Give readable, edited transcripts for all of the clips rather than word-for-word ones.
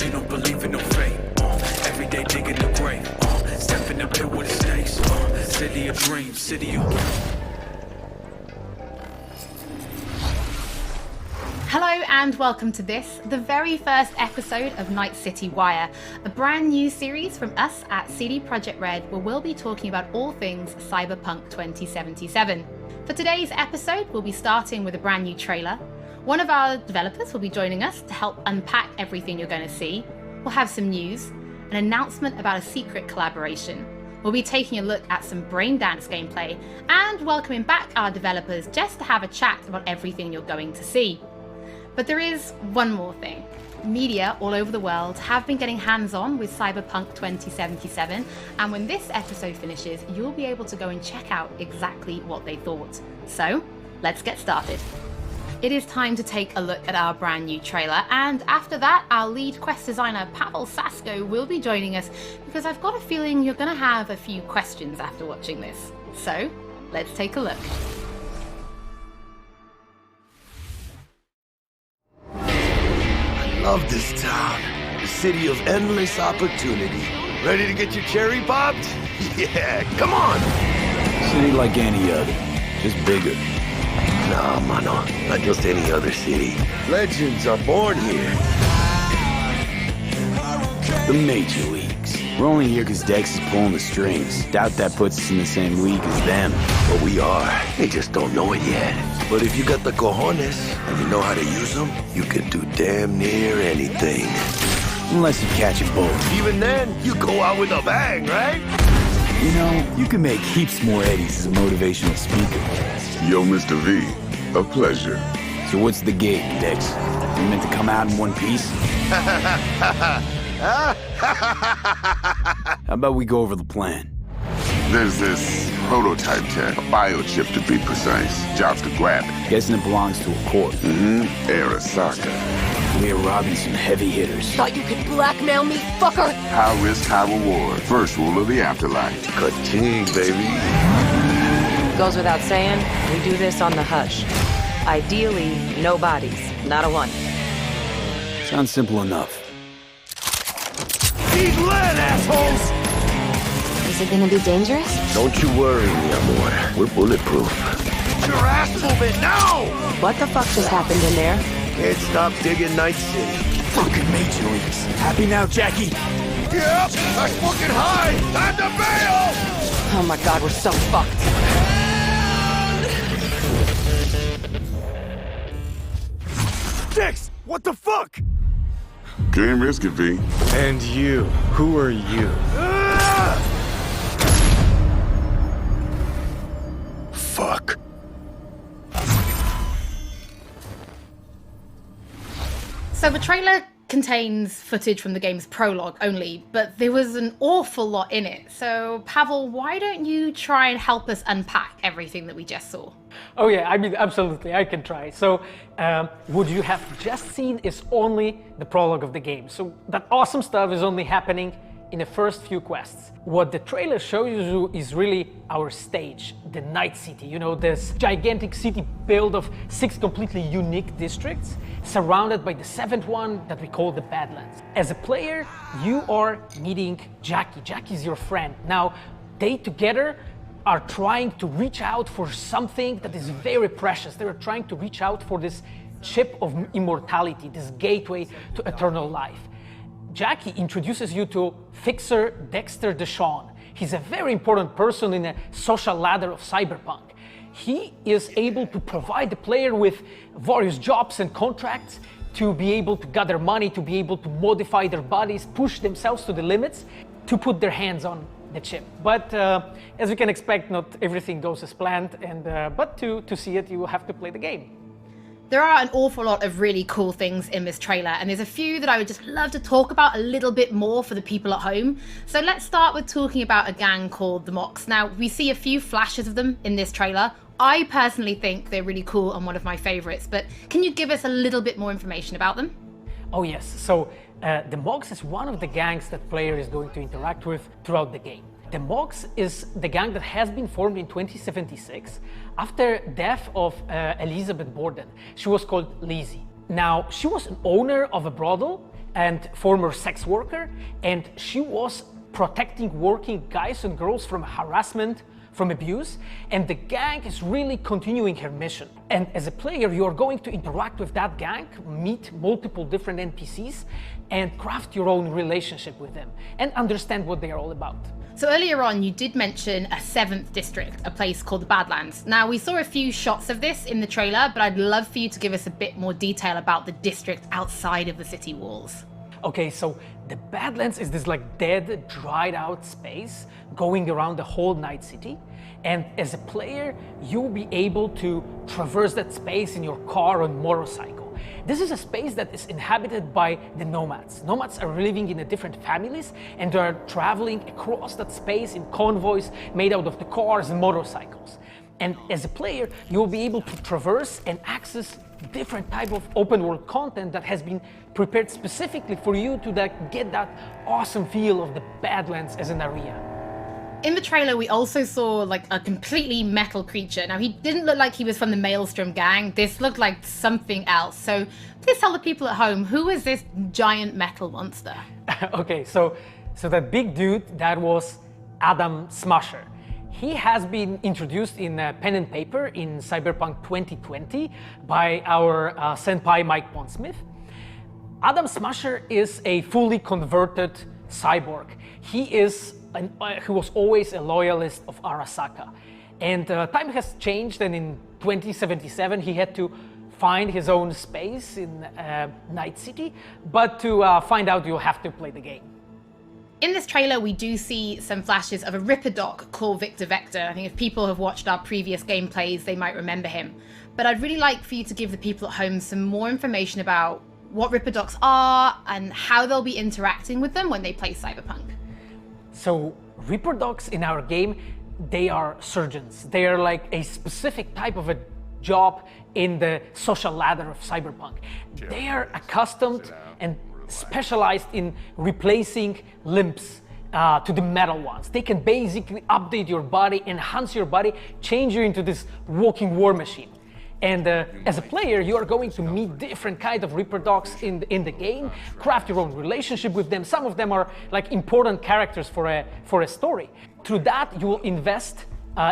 You don't believe in no fate. Every day digging the grave. Stepping up to with the stakes. City of dreams, city of... Hello and welcome to this, the very first episode of Night City Wire, a brand new series from us at CD Projekt Red where we'll be talking about all things Cyberpunk 2077. For today's episode, we'll be starting with a brand new trailer. One of our developers will be joining us to help unpack everything you're going to see. We'll have some news, an announcement about a secret collaboration. We'll be taking a look at some Braindance gameplay and welcoming back our developers just to have a chat about everything you're going to see. But there is one more thing. Media all over the world have been getting hands-on with Cyberpunk 2077, and when this episode finishes, you'll be able to go and check out exactly what they thought. So, let's get started. It is time to take a look at our brand new trailer, and after that, our lead quest designer Pavel Sasko will be joining us because I've got a feeling you're going to have a few questions after watching this. So, let's take a look. I love this town, the city of endless opportunity. Ready to get your cherry popped? Yeah, come on! City like any other, just bigger. No, mano, not just any other city. Legends are born here. The major leagues. We're only here because Dex is pulling the strings. Doubt that puts us in the same league as them. But we are. They just don't know it yet. But if you got the cojones and you know how to use them, you can do damn near anything. Unless you catch a bullet. Even then, you go out with a bang, right? You know, you can make heaps more eddies as a motivational speaker. Yo, Mr. V, a pleasure. So what's the gig, Dex? You meant to come out in one piece? How about we go over the plan? There's this prototype tech, a biochip to be precise. Job's to grab it. Guessing it belongs to a corp. Arasaka. We're robbing some heavy hitters. Thought you could blackmail me, fucker? High risk, high reward. First rule of the afterlife. Ka-ching, baby. Goes without saying, we do this on the hush. Ideally, no bodies, not a one. Sounds simple enough. Eat lead, assholes! Is it gonna be dangerous? Don't you worry, mi amor. We're bulletproof. Get your ass moving now! What the fuck just happened in there? Can't stop digging Night City. Fucking major leagues. Happy now, Jackie? Yep, that's fucking high! Time to bail! Oh my god, we're so fucked. Dex, what the fuck? Can't risk it, V. And you, who are you? Fuck. So the trailer contains footage from the game's prologue only, but there was an awful lot in it. So Pavel, why don't you try and help us unpack everything that we just saw? Oh yeah, I mean, absolutely, I can try. So, what you have just seen is only the prologue of the game. So that awesome stuff is only happening in the first few quests. What the trailer shows you is really our stage, the Night City. You know, this gigantic city built of 6 completely unique districts, surrounded by the 7th one that we call the Badlands. As a player, you are meeting Jackie. Jackie's your friend. Now, they together are trying to reach out for something that is very precious. They are trying to reach out for this chip of immortality, this gateway to eternal life. Jackie introduces you to Fixer Dexter Deshawn. He's a very important person in a social ladder of Cyberpunk. He is able to provide the player with various jobs and contracts to be able to gather money, to be able to modify their bodies, push themselves to the limits, to put their hands on the chip. But as you can expect, not everything goes as planned, but to see it, you will have to play the game. There are an awful lot of really cool things in this trailer, and there's a few that I would just love to talk about a little bit more for the people at home. So let's start with talking about a gang called the Mox. Now, we see a few flashes of them in this trailer. I personally think they're really cool and one of my favorites, but can you give us a little bit more information about them? Oh yes, so the Mox is one of the gangs that player is going to interact with throughout the game. The Mox is the gang that has been formed in 2076 after death of Elizabeth Borden. She was called Lizzie. Now, she was an owner of a brothel and former sex worker, and she was protecting working guys and girls from harassment, from abuse, and the gang is really continuing her mission. And as a player, you are going to interact with that gang, meet multiple different NPCs, and craft your own relationship with them, and understand what they are all about. So earlier on, you did mention a 7th district, a place called the Badlands. Now, we saw a few shots of this in the trailer, but I'd love for you to give us a bit more detail about the district outside of the city walls. Okay, so the Badlands is this like dead, dried out space going around the whole Night City. And as a player, you'll be able to traverse that space in your car or motorcycle. This is a space that is inhabited by the nomads. Nomads are living in different families, and they are traveling across that space in convoys made out of the cars and motorcycles. And as a player, you'll be able to traverse and access different type of open world content that has been prepared specifically for you to get that awesome feel of the Badlands as an area. In the trailer, we also saw like a completely metal creature. Now, he didn't look like he was from the Maelstrom gang. This looked like something else. So please tell the people at home, who is this giant metal monster? Okay, so that big dude, that was Adam Smasher. He has been introduced in pen and paper in Cyberpunk 2020 by our senpai Mike Pondsmith. Adam Smasher is a fully converted cyborg. He was always a loyalist of Arasaka. And time has changed, and in 2077 he had to find his own space in Night City, but to find out, you'll have to play the game. In this trailer, we do see some flashes of a Ripper Doc called Victor Vector. I think if people have watched our previous gameplays, they might remember him. But I'd really like for you to give the people at home some more information about what Ripper Docs are and how they'll be interacting with them when they play Cyberpunk. So Ripper Docs in our game, they are surgeons. They are like a specific type of a job in the social ladder of Cyberpunk. They are accustomed and specialized in replacing limbs to the metal ones. They can basically update your body, enhance your body, change you into this walking war machine. And as a player, you are going to meet different kinds of Ripper Docs in the game, craft your own relationship with them. Some of them are like important characters for a story. Through that, you will invest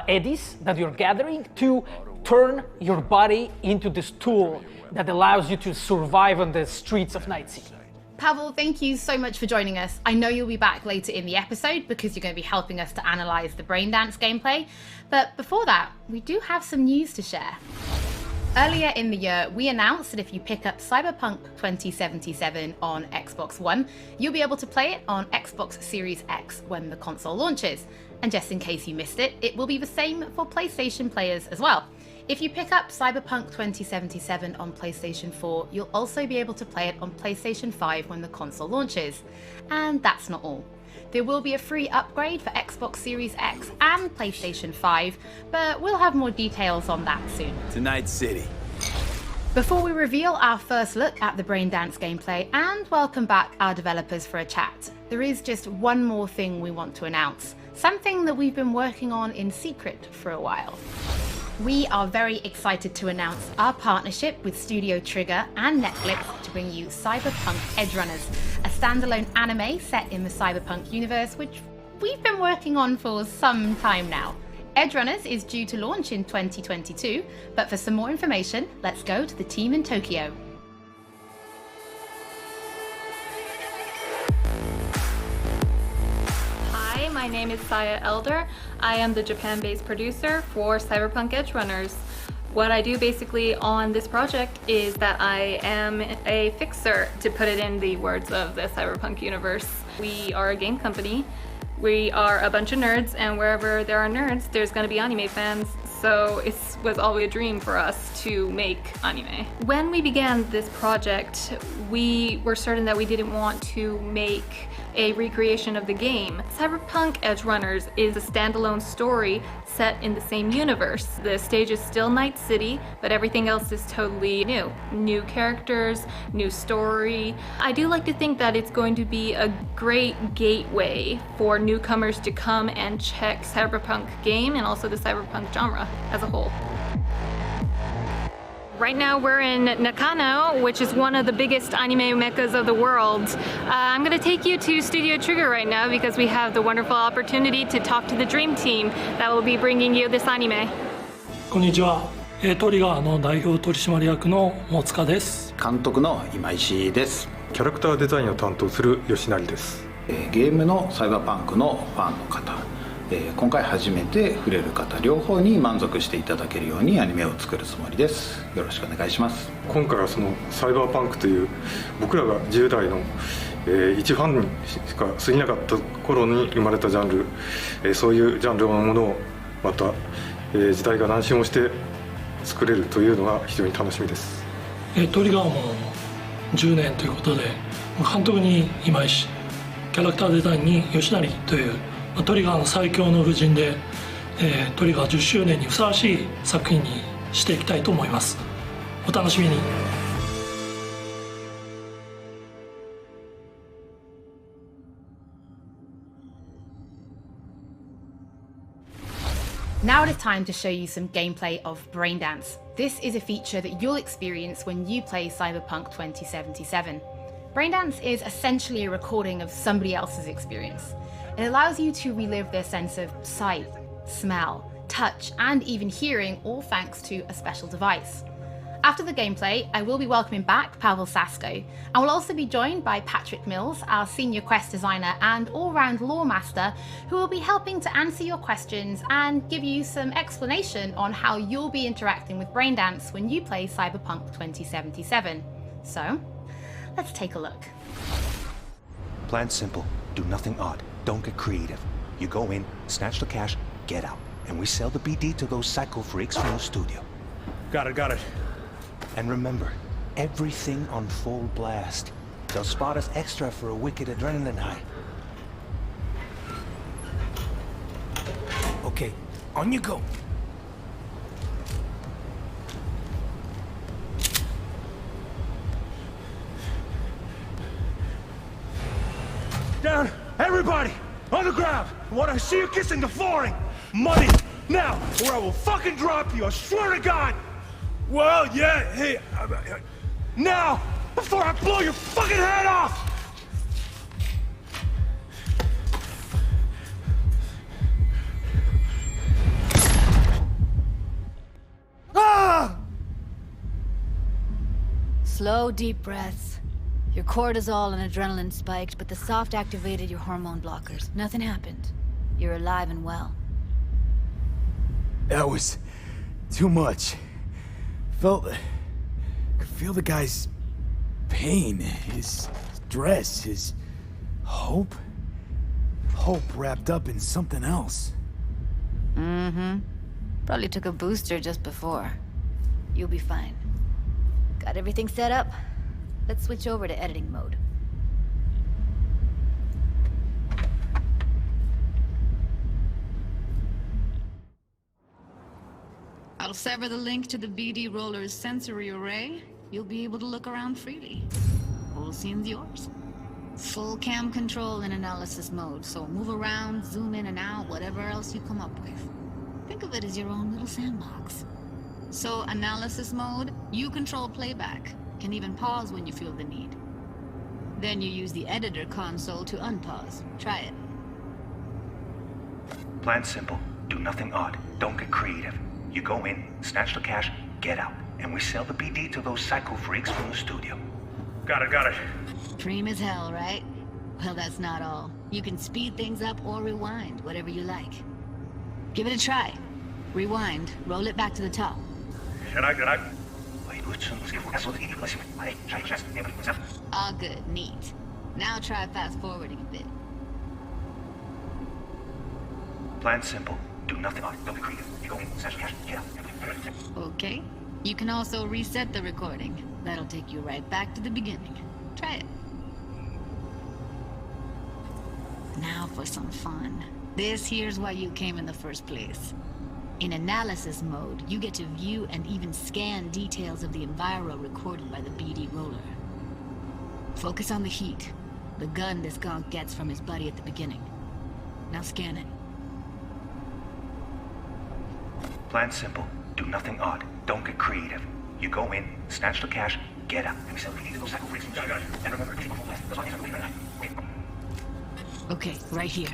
eddies that you're gathering to turn your body into this tool that allows you to survive on the streets of Night City. Pavel, thank you so much for joining us. I know you'll be back later in the episode because you're going to be helping us to analyze the Braindance gameplay. But before that, we do have some news to share. Earlier in the year, we announced that if you pick up Cyberpunk 2077 on Xbox One, you'll be able to play it on Xbox Series X when the console launches. And just in case you missed it, it will be the same for PlayStation players as well. If you pick up Cyberpunk 2077 on PlayStation 4, you'll also be able to play it on PlayStation 5 when the console launches. And that's not all. There will be a free upgrade for Xbox Series X and PlayStation 5, but we'll have more details on that soon. To Night City. Before we reveal our first look at the Braindance gameplay and welcome back our developers for a chat, there is just one more thing we want to announce, something that we've been working on in secret for a while. We are very excited to announce our partnership with Studio Trigger and Netflix to bring you Cyberpunk Edgerunners, a standalone anime set in the Cyberpunk universe, which we've been working on for some time now. Edgerunners is due to launch in 2022, but for some more information, let's go to the team in Tokyo. Hi, my name is Saya Elder. I am the Japan-based producer for Cyberpunk Edgerunners. What I do basically on this project is that I am a fixer, to put it in the words of the Cyberpunk universe. We are a game company. We are a bunch of nerds, and wherever there are nerds, there's going to be anime fans. So it was always a dream for us to make anime. When we began this project, we were certain that we didn't want to make a recreation of the game. Cyberpunk Edgerunners is a standalone story set in the same universe. The stage is still Night City, but everything else is totally new. New characters, new story. I do like to think that it's going to be a great gateway for newcomers to come and check Cyberpunk game and also the Cyberpunk genre as a whole. Right now we're in Nakano, which is one of the biggest anime meccas of the world. I'm going to take you to Studio Trigger right now because we have the wonderful opportunity to talk to the dream team that will be bringing you this anime. こんにちは。トリガーの代表取締役の大塚です。監督の今石です。キャラクターデザインを担当する吉成です。ゲームのサイバーパンクのファンの方、今回初めて触れる方両方に満足していただけるようにアニメを作るつもりです。よろしくお願いします。今回はそのサイバーパンクという僕らが10代の一ファンにしか過ぎなかった頃に生まれたジャンル、そういうジャンルのものをまた、時代が何周もして作れるというのが非常に楽しみです。トリガーも10年ということで、監督に今石、キャラクターデザインに吉成というトリガーの最強の布陣で、トリガー10周年にふさわしい作品にしていきたいと思います。お楽しみに。Now it is time to show you some gameplay of Braindance. This is a feature that you'll experience when you play Cyberpunk 2077. Braindance is essentially a recording of somebody else's experience. It allows you to relive their sense of sight, smell, touch, and even hearing, all thanks to a special device. After the gameplay, I will be welcoming back Pavel Sasko, and will also be joined by Patrick Mills, our senior quest designer and all-round lore master, who will be helping to answer your questions and give you some explanation on how you'll be interacting with Braindance when you play Cyberpunk 2077. So, let's take a look. Plan simple. Do nothing odd. Don't get creative. You go in, snatch the cash, get out. And we sell the BD to those psycho freaks from the studio. Got it. And remember, everything on full blast. They'll spot us extra for a wicked adrenaline high. Okay, on you go. Down! Everybody! On the ground! I want to see you kissing the flooring! Money! Now! Or I will fucking drop you! I swear to God! Well, yeah, hey... now! Before I blow your fucking head off! Ah! Slow, deep breaths. Your cortisol and adrenaline spiked, but the soft activated your hormone blockers. Nothing happened. You're alive and well. That was too much. Could feel the guy's pain, his stress, his hope. Hope wrapped up in something else. Mm-hmm. Probably took a booster just before. You'll be fine. Got everything set up? Let's switch over to editing mode. I'll sever the link to the BD Roller's sensory array. You'll be able to look around freely. Whole scene's yours. Full cam control in analysis mode, so move around, zoom in and out, whatever else you come up with. Think of it as your own little sandbox. So analysis mode, you control playback. Can even pause when you feel the need. Then you use the editor console to unpause. Try it. Plan simple. Do nothing odd. Don't get creative. You go in, snatch the cash, get out, and we sell the BD to those psycho freaks from the studio. Got it. Cream as hell, right? Well, that's not all. You can speed things up or rewind, whatever you like. Give it a try. Rewind, roll it back to the top. Can I? All good, neat. Now try fast forwarding a bit. Plan simple. Do nothing odd. Don't be creative. You go in, snatch the cash, get out. Okay. You can also reset the recording. That'll take you right back to the beginning. Try it. Now for some fun. This here's why you came in the first place. In analysis mode, you get to view and even scan details of the enviro recorded by the BD roller. Focus on the heat, the gun this gonk gets from his buddy at the beginning. Now scan it. Plan simple. Do nothing odd. Don't get creative. You go in, snatch the cash, get out, and we sell the BD to those psycho freaks from the studio. And remember, okay, right here.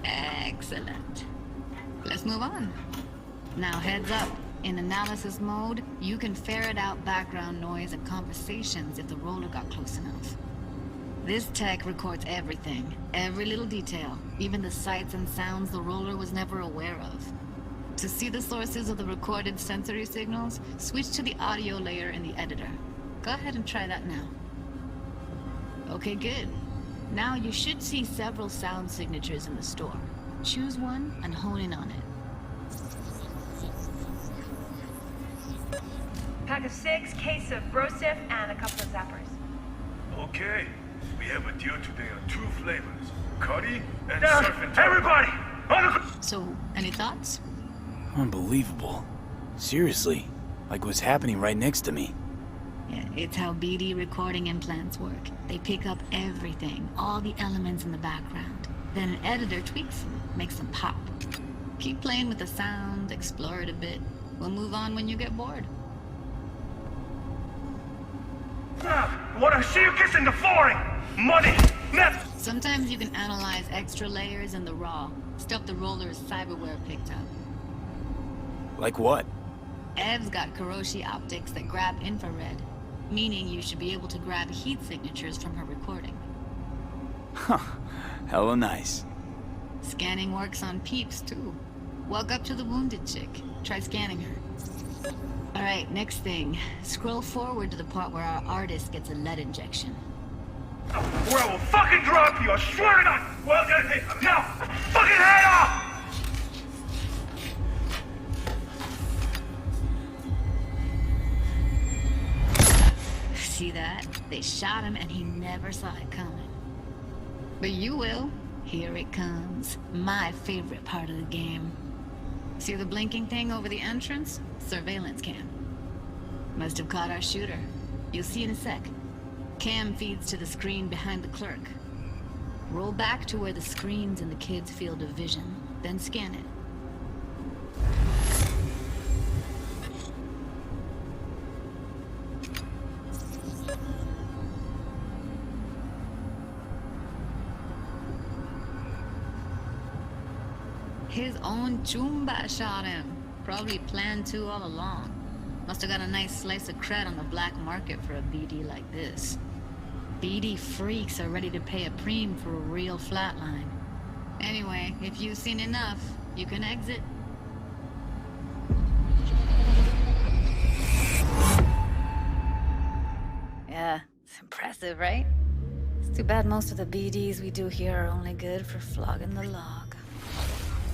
Excellent. Let's move on. Now heads up. In analysis mode, you can ferret out background noise and conversations if the roller got close enough. This tech records everything, every little detail, even the sights and sounds the roller was never aware of. To see the sources of the recorded sensory signals, switch to the audio layer in the editor. Go ahead and try that now. Okay, good. Now you should see several sound signatures in the store. Choose one and hone in on it. Pack of 6, case of Brosif, and a couple of zappers. Okay. We have a deal today on 2 flavors. Curry and surf and turf. Everybody! So, any thoughts? Unbelievable. Seriously. Like what's happening right next to me. Yeah, it's how BD recording implants work. They pick up everything, all the elements in the background. Then an editor tweaks them, makes them pop. Keep playing with the sound, explore it a bit. We'll move on when you get bored. What I see you kissing the flooring! Money! Net! Sometimes you can analyze extra layers in the raw, stuff the roller's cyberware picked up. Like what? Ev's got Kiroshi optics that grab infrared, meaning you should be able to grab heat signatures from her recording. Huh. Hella nice. Scanning works on peeps, too. Walk up to the wounded chick. Try scanning her. Alright, next thing. Scroll forward to the part where our artist gets a lead injection. Or I will fucking drop you, I swear to God! Well, now, fucking head off! See that? They shot him and he never saw it coming. But you will. Here it comes. My favorite part of the game. See the blinking thing over the entrance? Surveillance cam. Must have caught our shooter. You'll see in a sec. Cam feeds to the screen behind the clerk. Roll back to where the screen's in the kid's field of vision, then scan it. His own Chumba shot him. Probably planned to all along. Must have got a nice slice of cred on the black market for a BD like this. BD freaks are ready to pay a preem for a real flatline. Anyway, if you've seen enough, you can exit. Yeah, it's impressive, right? It's too bad most of the BDs we do here are only good for flogging the log.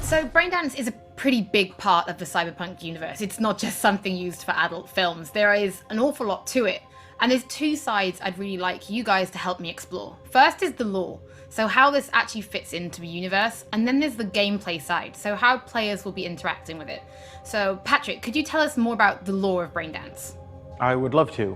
So Braindance is a pretty big part of the Cyberpunk universe. It's not just something used for adult films. There is an awful lot to it. And there's 2 sides I'd really like you guys to help me explore. First is the lore, so how this actually fits into the universe. And then there's the gameplay side, so how players will be interacting with it. So Patrick, could you tell us more about the lore of Braindance? I would love to.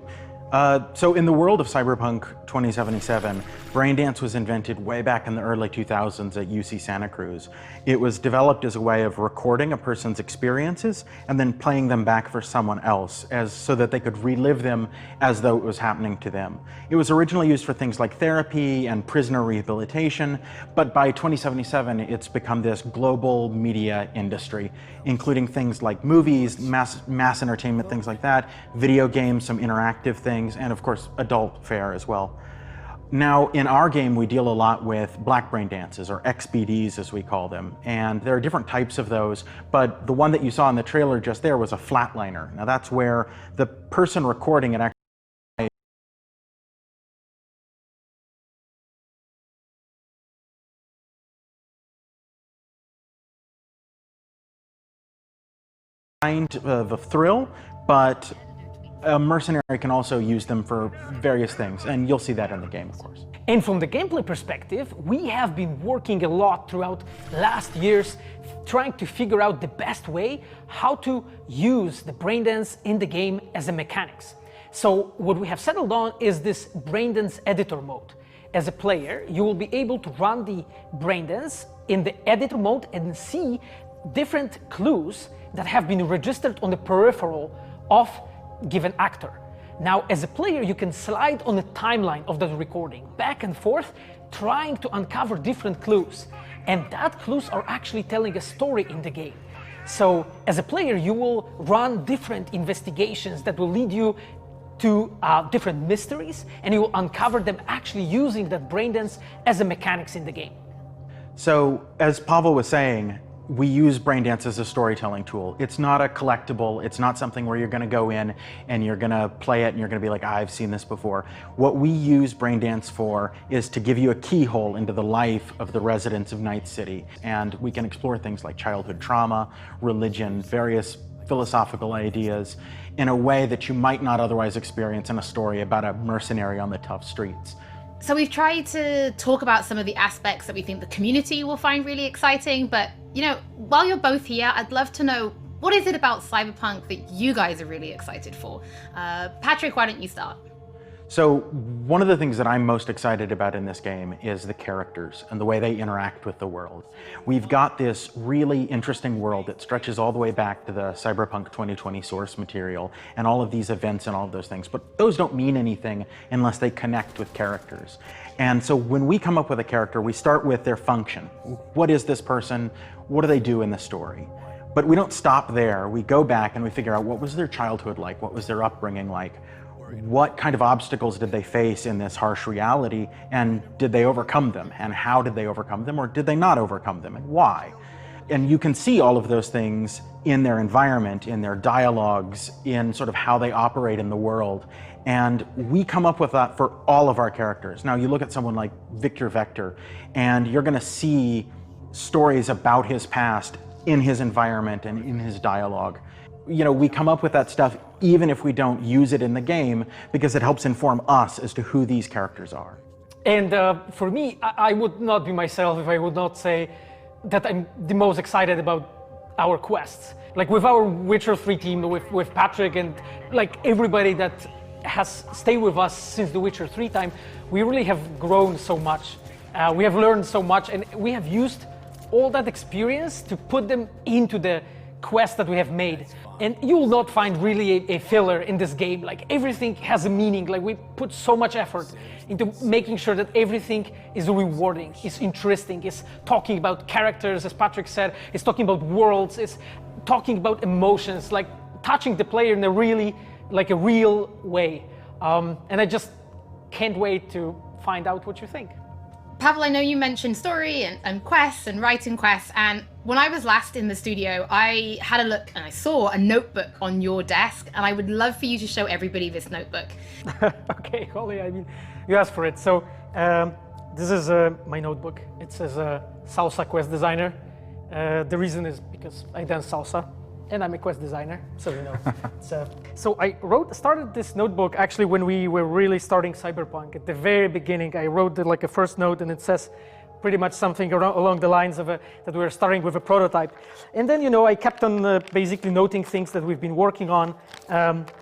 So in the world of Cyberpunk 2077, Braindance was invented way back in the early 2000s at UC Santa Cruz. It was developed as a way of recording a person's experiences and then playing them back for someone else so that they could relive them as though it was happening to them. It was originally used for things like therapy and prisoner rehabilitation, but by 2077 it's become this global media industry, including things like movies, mass entertainment, things like that, video games, some interactive things, and of course adult fare as well. Now, in our game, we deal a lot with black brain dances, or XBDs as we call them, and there are different types of those, but the one that you saw in the trailer just there was a flatliner. Now that's where the person recording it actually kind of a thrill, but a mercenary can also use them for various things, and you'll see that in the game, of course. And from the gameplay perspective, we have been working a lot throughout last years trying to figure out the best way how to use the Braindance in the game as a mechanics. So what we have settled on is this Braindance editor mode. As a player, you will be able to run the Braindance in the editor mode and see different clues that have been registered on the peripheral of given actor. Now, as a player, you can slide on the timeline of that recording back and forth, trying to uncover different clues. And that clues are actually telling a story in the game. So, as a player, you will run different investigations that will lead you to different mysteries, and you will uncover them actually using that Braindance as a mechanics in the game. So, as Pavel was saying, we use Braindance as a storytelling tool. It's not a collectible. It's not something where you're going to go in and you're going to play it and you're going to be like, I've seen this before. What we use Braindance for is to give you a keyhole into the life of the residents of Night City. And we can explore things like childhood trauma, religion, various philosophical ideas in a way that you might not otherwise experience in a story about a mercenary on the tough streets. So we've tried to talk about some of the aspects that we think the community will find really exciting, but you know, while you're both here, I'd love to know, what is it about Cyberpunk that you guys are really excited for? Patrick, why don't you start? So one of the things that I'm most excited about in this game is the characters and the way they interact with the world. We've got this really interesting world that stretches all the way back to the Cyberpunk 2020 source material and all of these events and all of those things, but those don't mean anything unless they connect with characters. And so when we come up with a character, we start with their function. What is this person? What do they do in the story? But we don't stop there. We go back and we figure out, what was their childhood like? What was their upbringing like? What kind of obstacles did they face in this harsh reality, and did they overcome them? And how did they overcome them, or did they not overcome them, and why? And you can see all of those things in their environment, in their dialogues, in sort of how they operate in the world. And we come up with that for all of our characters. Now you look at someone like Victor Vector, and you're gonna see stories about his past in his environment and in his dialogue. You know, we come up with that stuff even if we don't use it in the game, because it helps inform us as to who these characters are. And for me, I would not be myself if I would not say that I'm the most excited about our quests. Like with our Witcher 3 team, with Patrick and like everybody that has stayed with us since the Witcher 3 time, we really have grown so much. We have learned so much, and we have used all that experience to put them into the quests that we have made. And you will not find really a filler in this game. Like everything has a meaning. Like we put so much effort into making sure that everything is rewarding, is interesting, is talking about characters, as Patrick said, is talking about worlds, is talking about emotions, like touching the player in a really, like a real way. And I just can't wait to find out what you think. Pavel, I know you mentioned story and quests and writing quests, and when I was last in the studio, I had a look and I saw a notebook on your desk, and I would love for you to show everybody this notebook. Okay, Holly, I mean, you asked for it. So this is my notebook. It says Salsa Quest Designer. The reason is because I dance salsa, and I'm a quest designer, so you know. So I started this notebook actually when we were really starting Cyberpunk. At the very beginning, I wrote like a first note, and it says pretty much something along the lines of that we were starting with a prototype. And then, you know, I kept on basically noting things that we've been working on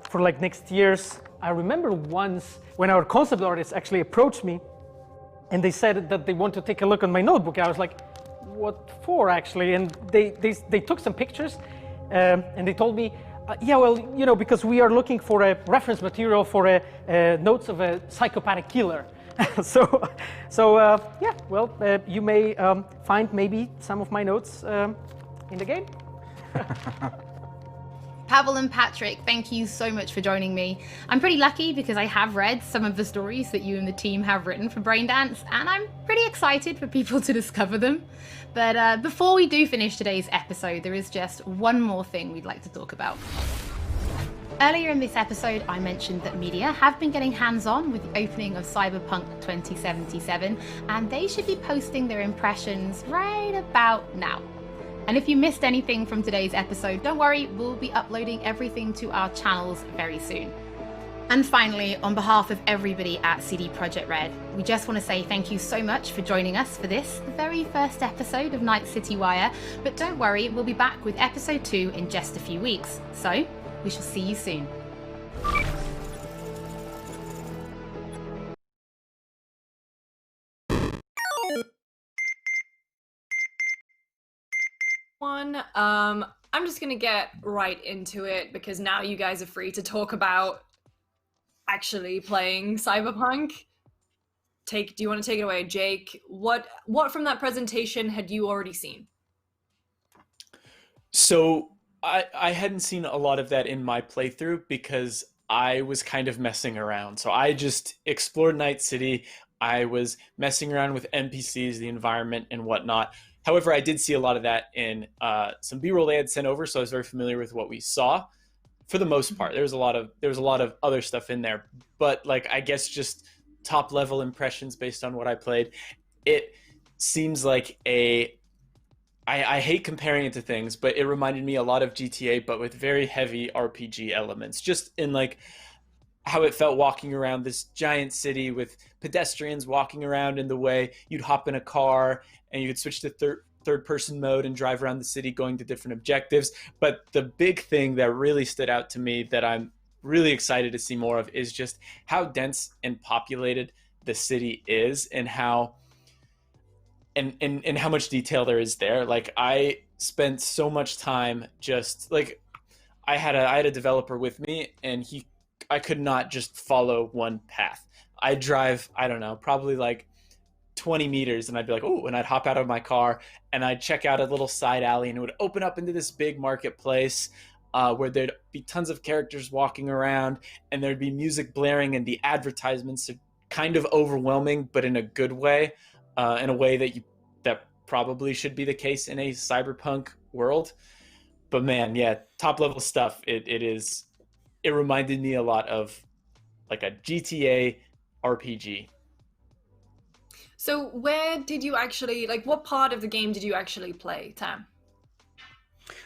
for like next year's I remember once when our concept artists actually approached me and they said that they want to take a look on my notebook. I was like, what for actually? And they took some pictures and they told me, yeah, well, you know, because we are looking for a reference material for notes of a psychopathic killer. so yeah, well, you may find maybe some of my notes in the game. Pavel and Patrick, thank you so much for joining me. I'm pretty lucky because I have read some of the stories that you and the team have written for Braindance, and I'm pretty excited for people to discover them. But before we do finish today's episode, there is just one more thing we'd like to talk about. Earlier in this episode, I mentioned that media have been getting hands-on with the opening of Cyberpunk 2077, and they should be posting their impressions right about now. And if you missed anything from today's episode, don't worry, we'll be uploading everything to our channels very soon. And finally, on behalf of everybody at CD Projekt Red, we just want to say thank you so much for joining us for this, the very first episode of Night City Wire. But don't worry, we'll be back with episode 2 in just a few weeks. So, we shall see you soon. I'm just gonna get right into it because now you guys are free to talk about actually playing Cyberpunk. Do you want to take it away, Jake? What from that presentation had you already seen? So I hadn't seen a lot of that in my playthrough because I was kind of messing around. So I just explored Night City. I was messing around with NPCs, the environment, and whatnot. However, I did see a lot of that in some B-roll they had sent over, so I was very familiar with what we saw. For the most part, there was a lot of other stuff in there, but like I guess just top level impressions based on what I played. It seems like I hate comparing it to things, but it reminded me a lot of GTA, but with very heavy RPG elements, just in like how it felt walking around this giant city with pedestrians walking around in the way. You'd hop in a car and you could switch to third person mode and drive around the city going to different objectives. But the big thing that really stood out to me that I'm really excited to see more of is just how dense and populated the city is and how and how much detail there is there. Like I spent so much time just like I had a developer with me and I could not just follow one path. I'd drive, I don't know, probably like 20 meters and I'd be like, oh, and I'd hop out of my car and I'd check out a little side alley and it would open up into this big marketplace where there'd be tons of characters walking around and there'd be music blaring and the advertisements are kind of overwhelming, but in a good way, in a way that probably should be the case in a cyberpunk world. But man, yeah, top level stuff. It reminded me a lot of like a GTA RPG. So where did you actually, like what part of the game did you actually play, Tam?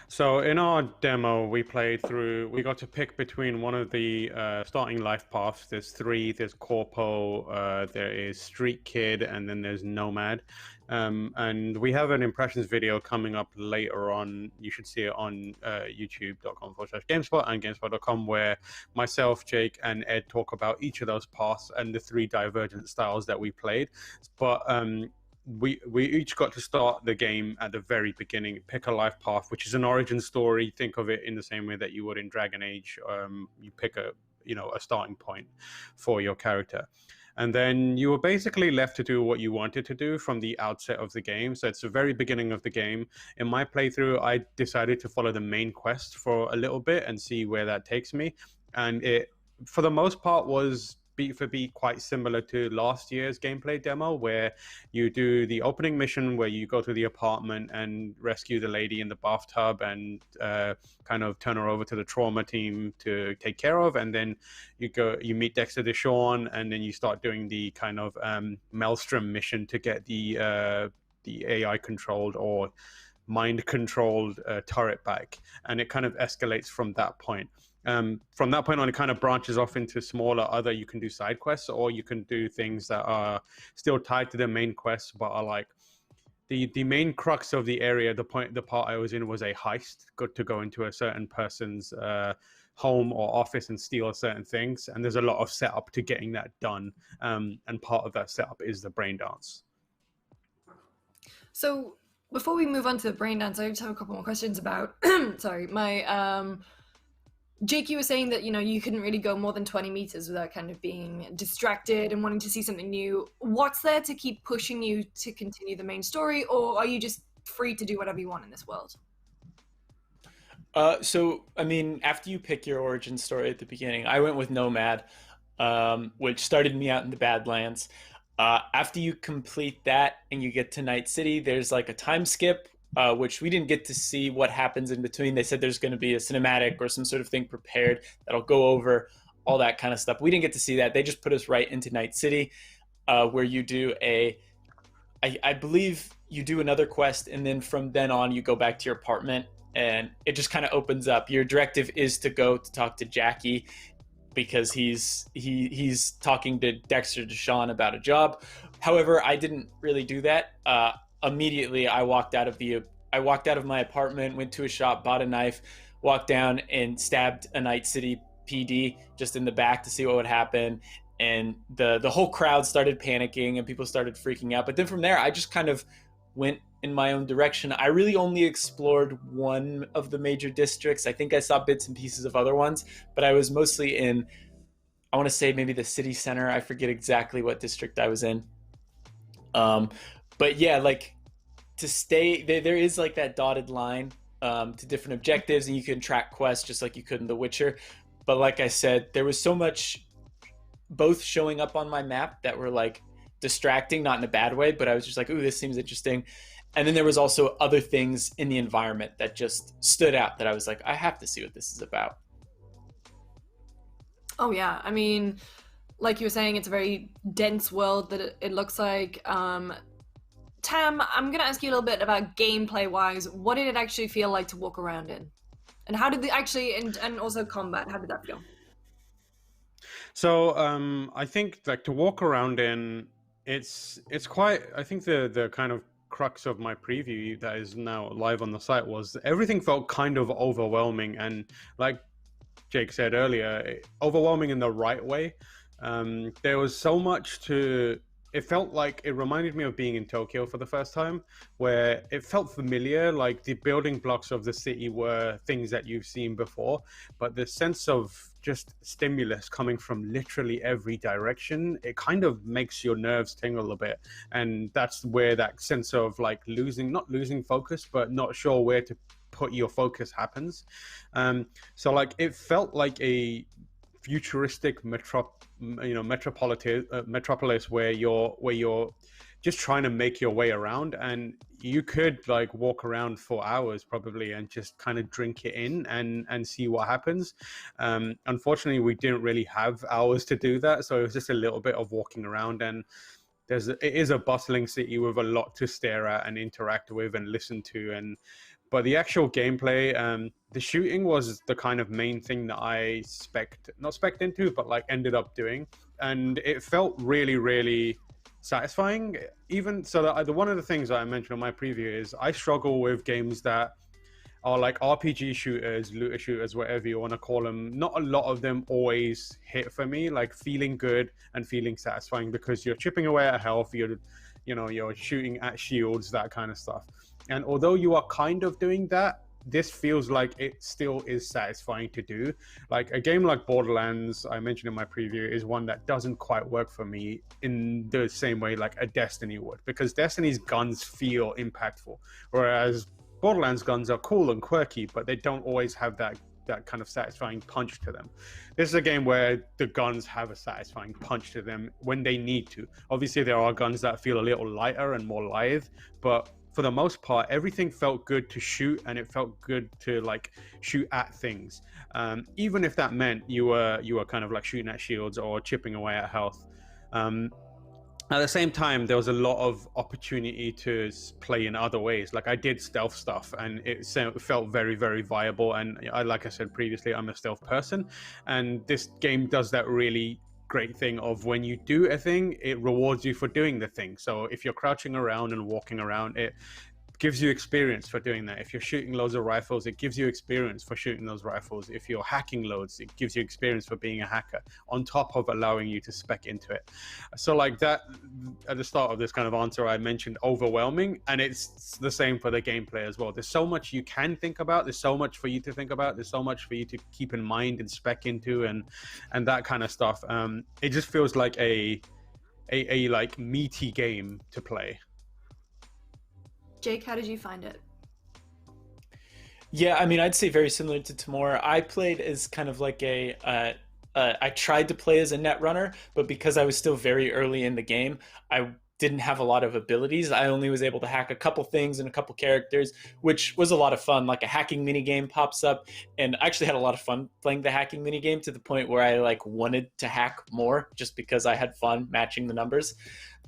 So in our demo, we got to pick between one of the starting life paths. There's 3, there's Corpo, there is Street Kid, and then there's Nomad. And we have an impressions video coming up later on. You should see it on youtube.com/GameSpot and GameSpot.com, where myself, Jake, and Ed talk about each of those paths and the 3 divergent styles that we played. But we each got to start the game at the very beginning, pick a life path, which is an origin story. Think of it in the same way that you would in Dragon Age. You pick a starting point for your character. And then you were basically left to do what you wanted to do from the outset of the game. So it's the very beginning of the game. In my playthrough, I decided to follow the main quest for a little bit and see where that takes me. And it, for the most part, was beat for beat quite similar to last year's gameplay demo, where you do the opening mission where you go to the apartment and rescue the lady in the bathtub and kind of turn her over to the trauma team to take care of, and then you meet Dexter Deshawn, and then you start doing the kind of Maelstrom mission to get the AI controlled or mind controlled turret back, and it kind of escalates from that point. From that point on, it kind of branches off into smaller you can do side quests, or you can do things that are still tied to the main quests, but are like the main crux of the area. The part I was in was a heist, got to go into a certain person's home or office and steal certain things, and there's a lot of setup to getting that done, and part of that setup is the Braindance. So before we move on to Braindance, I just have a couple more questions about sorry, my Jake, you were saying that, you know, you couldn't really go more than 20 meters without kind of being distracted and wanting to see something new. What's there to keep pushing you to continue the main story, or are you just free to do whatever you want in this world? So, I mean, after you pick your origin story at the beginning, I went with Nomad, which started me out in the Badlands. After you complete that and you get to Night City, there's like a time skip, which we didn't get to see what happens in between. They said there's going to be a cinematic or some sort of thing prepared that'll go over all that kind of stuff. We didn't get to see that. They just put us right into Night City, where you do I believe you do another quest, and then from then on you go back to your apartment, and it just kind of opens up. Your directive is to go to talk to Jackie, because he's talking to Dexter Deshawn about a job. However, I didn't really do that. Immediately, I walked out of my apartment, went to a shop, bought a knife, walked down and stabbed a Night City PD just in the back to see what would happen. And the whole crowd started panicking and people started freaking out. But then from there, I just kind of went in my own direction. I really only explored one of the major districts. I think I saw bits and pieces of other ones, but I was mostly in, I want to say maybe the city center. I forget exactly what district I was in. But yeah, like to stay there is like that dotted line to different objectives, and you can track quests just like you could in The Witcher. But like I said, there was so much both showing up on my map that were like distracting, not in a bad way, but I was just like, ooh, this seems interesting. And then there was also other things in the environment that just stood out that I was like, I have to see what this is about. Oh yeah, I mean, like you were saying, it's a very dense world that it looks like. Tam, I'm gonna ask you a little bit about gameplay wise. What did it actually feel like to walk around in? And how did and also combat, how did that feel? So I think like to walk around in, it's quite, I think the kind of crux of my preview that is now live on the site was everything felt kind of overwhelming, and like Jake said earlier, overwhelming in the right way. There was so much to, it felt like it reminded me of being in Tokyo for the first time, where it felt familiar, like the building blocks of the city were things that you've seen before, but the sense of just stimulus coming from literally every direction, it kind of makes your nerves tingle a bit. And that's where that sense of like not losing focus, but not sure where to put your focus happens. So like it felt like a futuristic metropolis where you're just trying to make your way around, and you could like walk around for hours probably and just kind of drink it in and see what happens. Unfortunately, we didn't really have hours to do that, so it was just a little bit of walking around, and it is a bustling city with a lot to stare at and interact with and listen to. But the actual gameplay, the shooting was the kind of main thing that I not spec'd into, but like ended up doing. And it felt really, really satisfying. Even so, that one of the things that I mentioned on my preview is I struggle with games that are like RPG shooters, looter shooters, whatever you want to call them. Not a lot of them always hit for me, like feeling good and feeling satisfying, because you're chipping away at health, you're shooting at shields, that kind of stuff. And although you are kind of doing that, this feels like it still is satisfying to do. Like a game like Borderlands, I mentioned in my preview, is one that doesn't quite work for me in the same way like a Destiny would, because Destiny's guns feel impactful, whereas Borderlands guns are cool and quirky, but they don't always have that kind of satisfying punch to them. This is a game where the guns have a satisfying punch to them when they need to. Obviously, there are guns that feel a little lighter and more lithe, but for the most part, everything felt good to shoot, and it felt good to like shoot at things, even if that meant you were kind of like shooting at shields or chipping away at health. At the same time, there was a lot of opportunity to play in other ways. Like I did stealth stuff, and it felt very, very viable. And like I said previously, I'm a stealth person, and this game does that really great thing of when you do a thing, it rewards you for doing the thing. So if you're crouching around and walking around, it gives you experience for doing that. If you're shooting loads of rifles, it gives you experience for shooting those rifles. If you're hacking loads, it gives you experience for being a hacker, on top of allowing you to spec into it. So like that, at the start of this kind of answer, I mentioned overwhelming, and it's the same for the gameplay as well. There's so much you can think about. There's so much for you to think about. There's so much for you to keep in mind and spec into, and that kind of stuff. It just feels like a like meaty game to play. Jake, how did you find it? Yeah, I mean, I'd say very similar to Timur. I played as kind of like I tried to play as a net runner, but because I was still very early in the game, I didn't have a lot of abilities. I only was able to hack a couple things and a couple characters, which was a lot of fun. Like a hacking minigame pops up, and I actually had a lot of fun playing the hacking minigame to the point where I like wanted to hack more just because I had fun matching the numbers.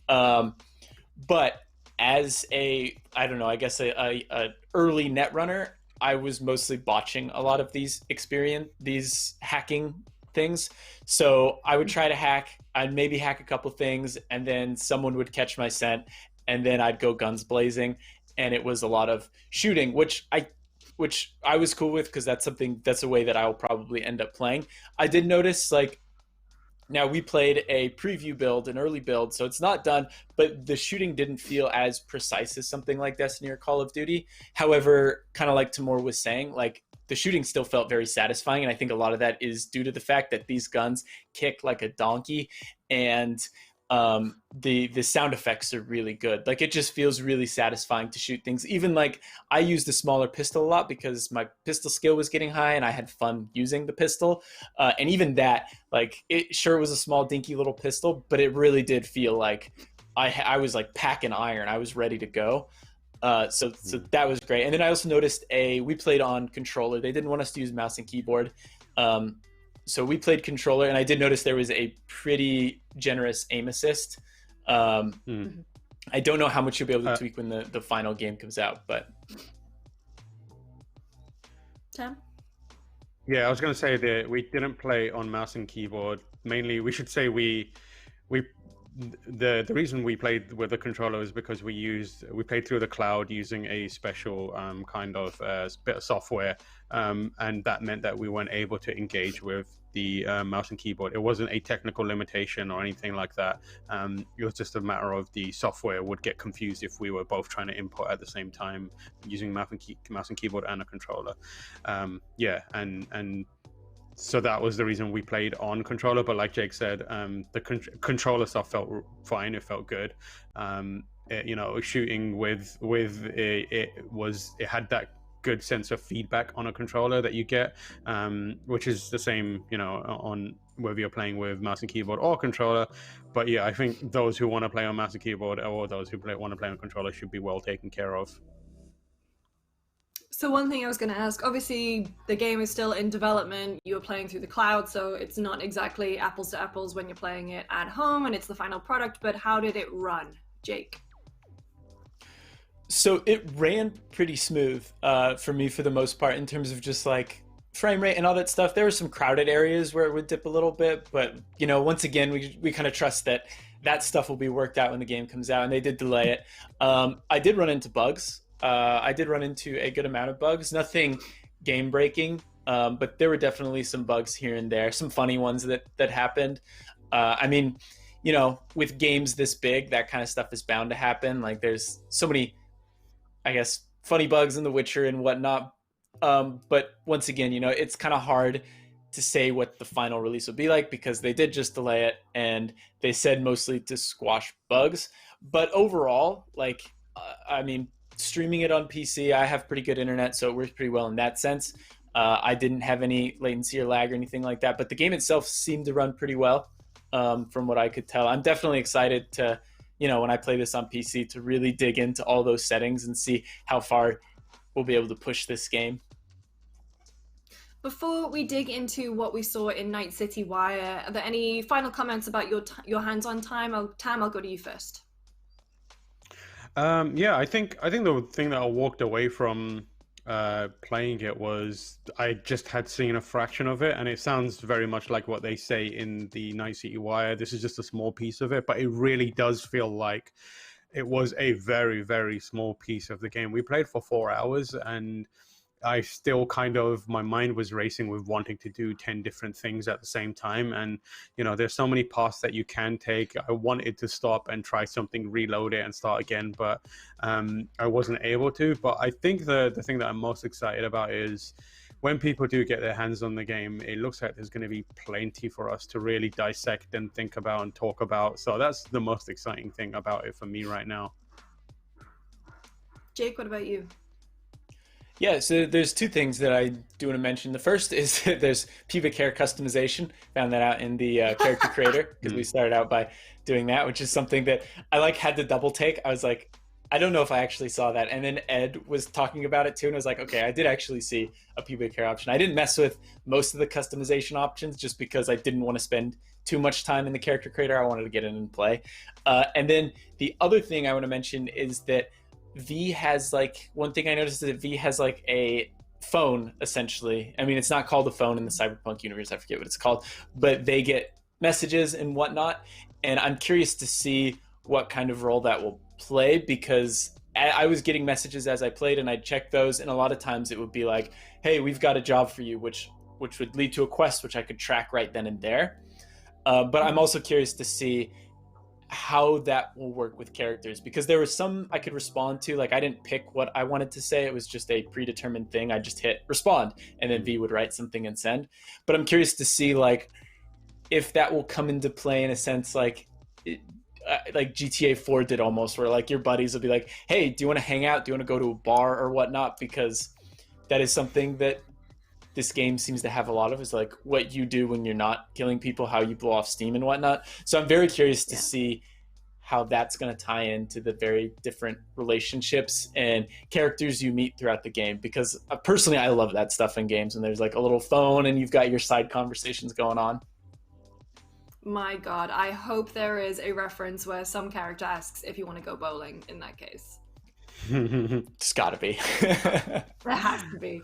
But as a early net runner, I was mostly botching a lot of these hacking things. So I would try to hack, I'd maybe hack a couple things, and then someone would catch my scent, and then I'd go guns blazing, and it was a lot of shooting, which I was cool with, because that's a way that I'll probably end up playing. I did notice, like, now we played a preview build, an early build, so it's not done, but the shooting didn't feel as precise as something like Destiny or Call of Duty. However, kind of like Timur was saying, like, the shooting still felt very satisfying, and I think a lot of that is due to the fact that these guns kick like a donkey, and the sound effects are really good. Like, it just feels really satisfying to shoot things. Even like, I used a smaller pistol a lot because my pistol skill was getting high and I had fun using the pistol. And even that, like, it was a small dinky little pistol, but it really did feel like I was like packing iron. I was ready to go. So that was great. And then I also noticed we played on controller. They didn't want us to use mouse and keyboard. So we played controller, and I did notice there was a pretty generous aim assist. I don't know how much you'll be able to tweak when the final game comes out, but. Tam? Yeah, I was going to say that we didn't play on mouse and keyboard. Mainly, we should say the reason we played with the controller is because we played through the cloud using a special kind of bit of software, and that meant that we weren't able to engage with the mouse and keyboard. It wasn't a technical limitation or anything like that. It was just a matter of the software would get confused if we were both trying to input at the same time using mouse and keyboard and a controller. And so that was the reason we played on controller. But like Jake said, the controller stuff felt fine. It felt good. Shooting with it had that good sense of feedback on a controller that you get, which is the same, on whether you're playing with mouse and keyboard or controller. But yeah, I think those who want to play on mouse and keyboard or those who want to play on controller should be well taken care of. So one thing I was going to ask, obviously the game is still in development, you were playing through the cloud, so it's not exactly apples to apples when you're playing it at home and it's the final product, but how did it run, Jake? So it ran pretty smooth for me for the most part, in terms of just like frame rate and all that stuff. There were some crowded areas where it would dip a little bit, but once again, we kind of trust that stuff will be worked out when the game comes out, and they did delay it. I did run into bugs. I did run into a good amount of bugs, nothing game breaking, but there were definitely some bugs here and there, some funny ones that happened. I mean, with games this big, that kind of stuff is bound to happen. Like, there's so many, I guess, funny bugs in The Witcher and whatnot. But once again, it's kind of hard to say what the final release will be like, because they did just delay it, and they said mostly to squash bugs. But overall, streaming it on PC, I have pretty good internet, so it works pretty well in that sense. I didn't have any latency or lag or anything like that, but the game itself seemed to run pretty well, from what I could tell. I'm definitely excited to, when I play this on PC, to really dig into all those settings and see how far we'll be able to push this game. Before we dig into what we saw in Night City Wire, are there any final comments about your hands-on time? Tam, I'll go to you first. I think the thing that I walked away from playing it was I just had seen a fraction of it, and it sounds very much like what they say in the Night City Wire. This is just a small piece of it, but it really does feel like it was a very, very small piece of the game. We played for 4 hours, and I still kind of, my mind was racing with wanting to do 10 different things at the same time. And, you know, there's so many paths that you can take. I wanted to stop and try something, reload it and start again, but I wasn't able to. But I think the thing that I'm most excited about is when people do get their hands on the game, it looks like there's going to be plenty for us to really dissect and think about and talk about. So that's the most exciting thing about it for me right now. Jake, what about you? Yeah, so there's two things that I do want to mention. The first is that there's pubic hair customization. Found that out in the character creator because we started out by doing that, which is something that I had to double take. I was like, I don't know if I actually saw that. And then Ed was talking about it too, and I was like, okay, I did actually see a pubic hair option. I didn't mess with most of the customization options just because I didn't want to spend too much time in the character creator. I wanted to get in and play. And then the other thing I want to mention is that V has one thing I noticed is that V has a phone essentially. I mean, it's not called a phone in the Cyberpunk universe. I forget what it's called, but they get messages and whatnot. And I'm curious to see what kind of role that will play, because I was getting messages as I played and I'd check those. And a lot of times it would be like, hey, we've got a job for you, which would lead to a quest, which I could track right then and there. But I'm also curious to see how that will work with characters, because there was some I could respond to. I didn't pick what I wanted to say. It was just a predetermined thing. I just hit respond and then V would write something and send. But I'm curious to see if that will come into play in a sense like GTA 4 did almost, where your buddies will be like, hey, do you want to hang out? Do you want to go to a bar or whatnot? Because that is something that this game seems to have a lot of, is what you do when you're not killing people, how you blow off steam and whatnot. So I'm very curious to see how that's going to tie into the very different relationships and characters you meet throughout the game. Because personally, I love that stuff in games, and there's a little phone and you've got your side conversations going on. My God, I hope there is a reference where some character asks if you want to go bowling in that case. It's gotta be. There has to be.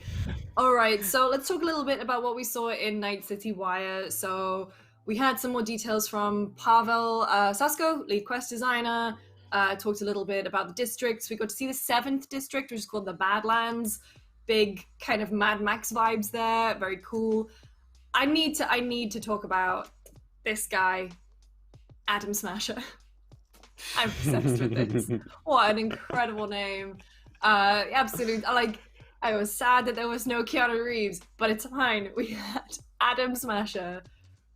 All right, so let's talk a little bit about what we saw in Night City Wire. So we had some more details from Pavel Sasko, lead quest designer. Talked a little bit about the districts. We got to see the 7th district, which is called the Badlands. Big kind of Mad Max vibes there. Very cool. I need to talk about this guy, Adam Smasher. I'm obsessed with this. What an incredible name. Absolutely. I was sad that there was no Keanu Reeves, but it's fine. We had Adam Smasher.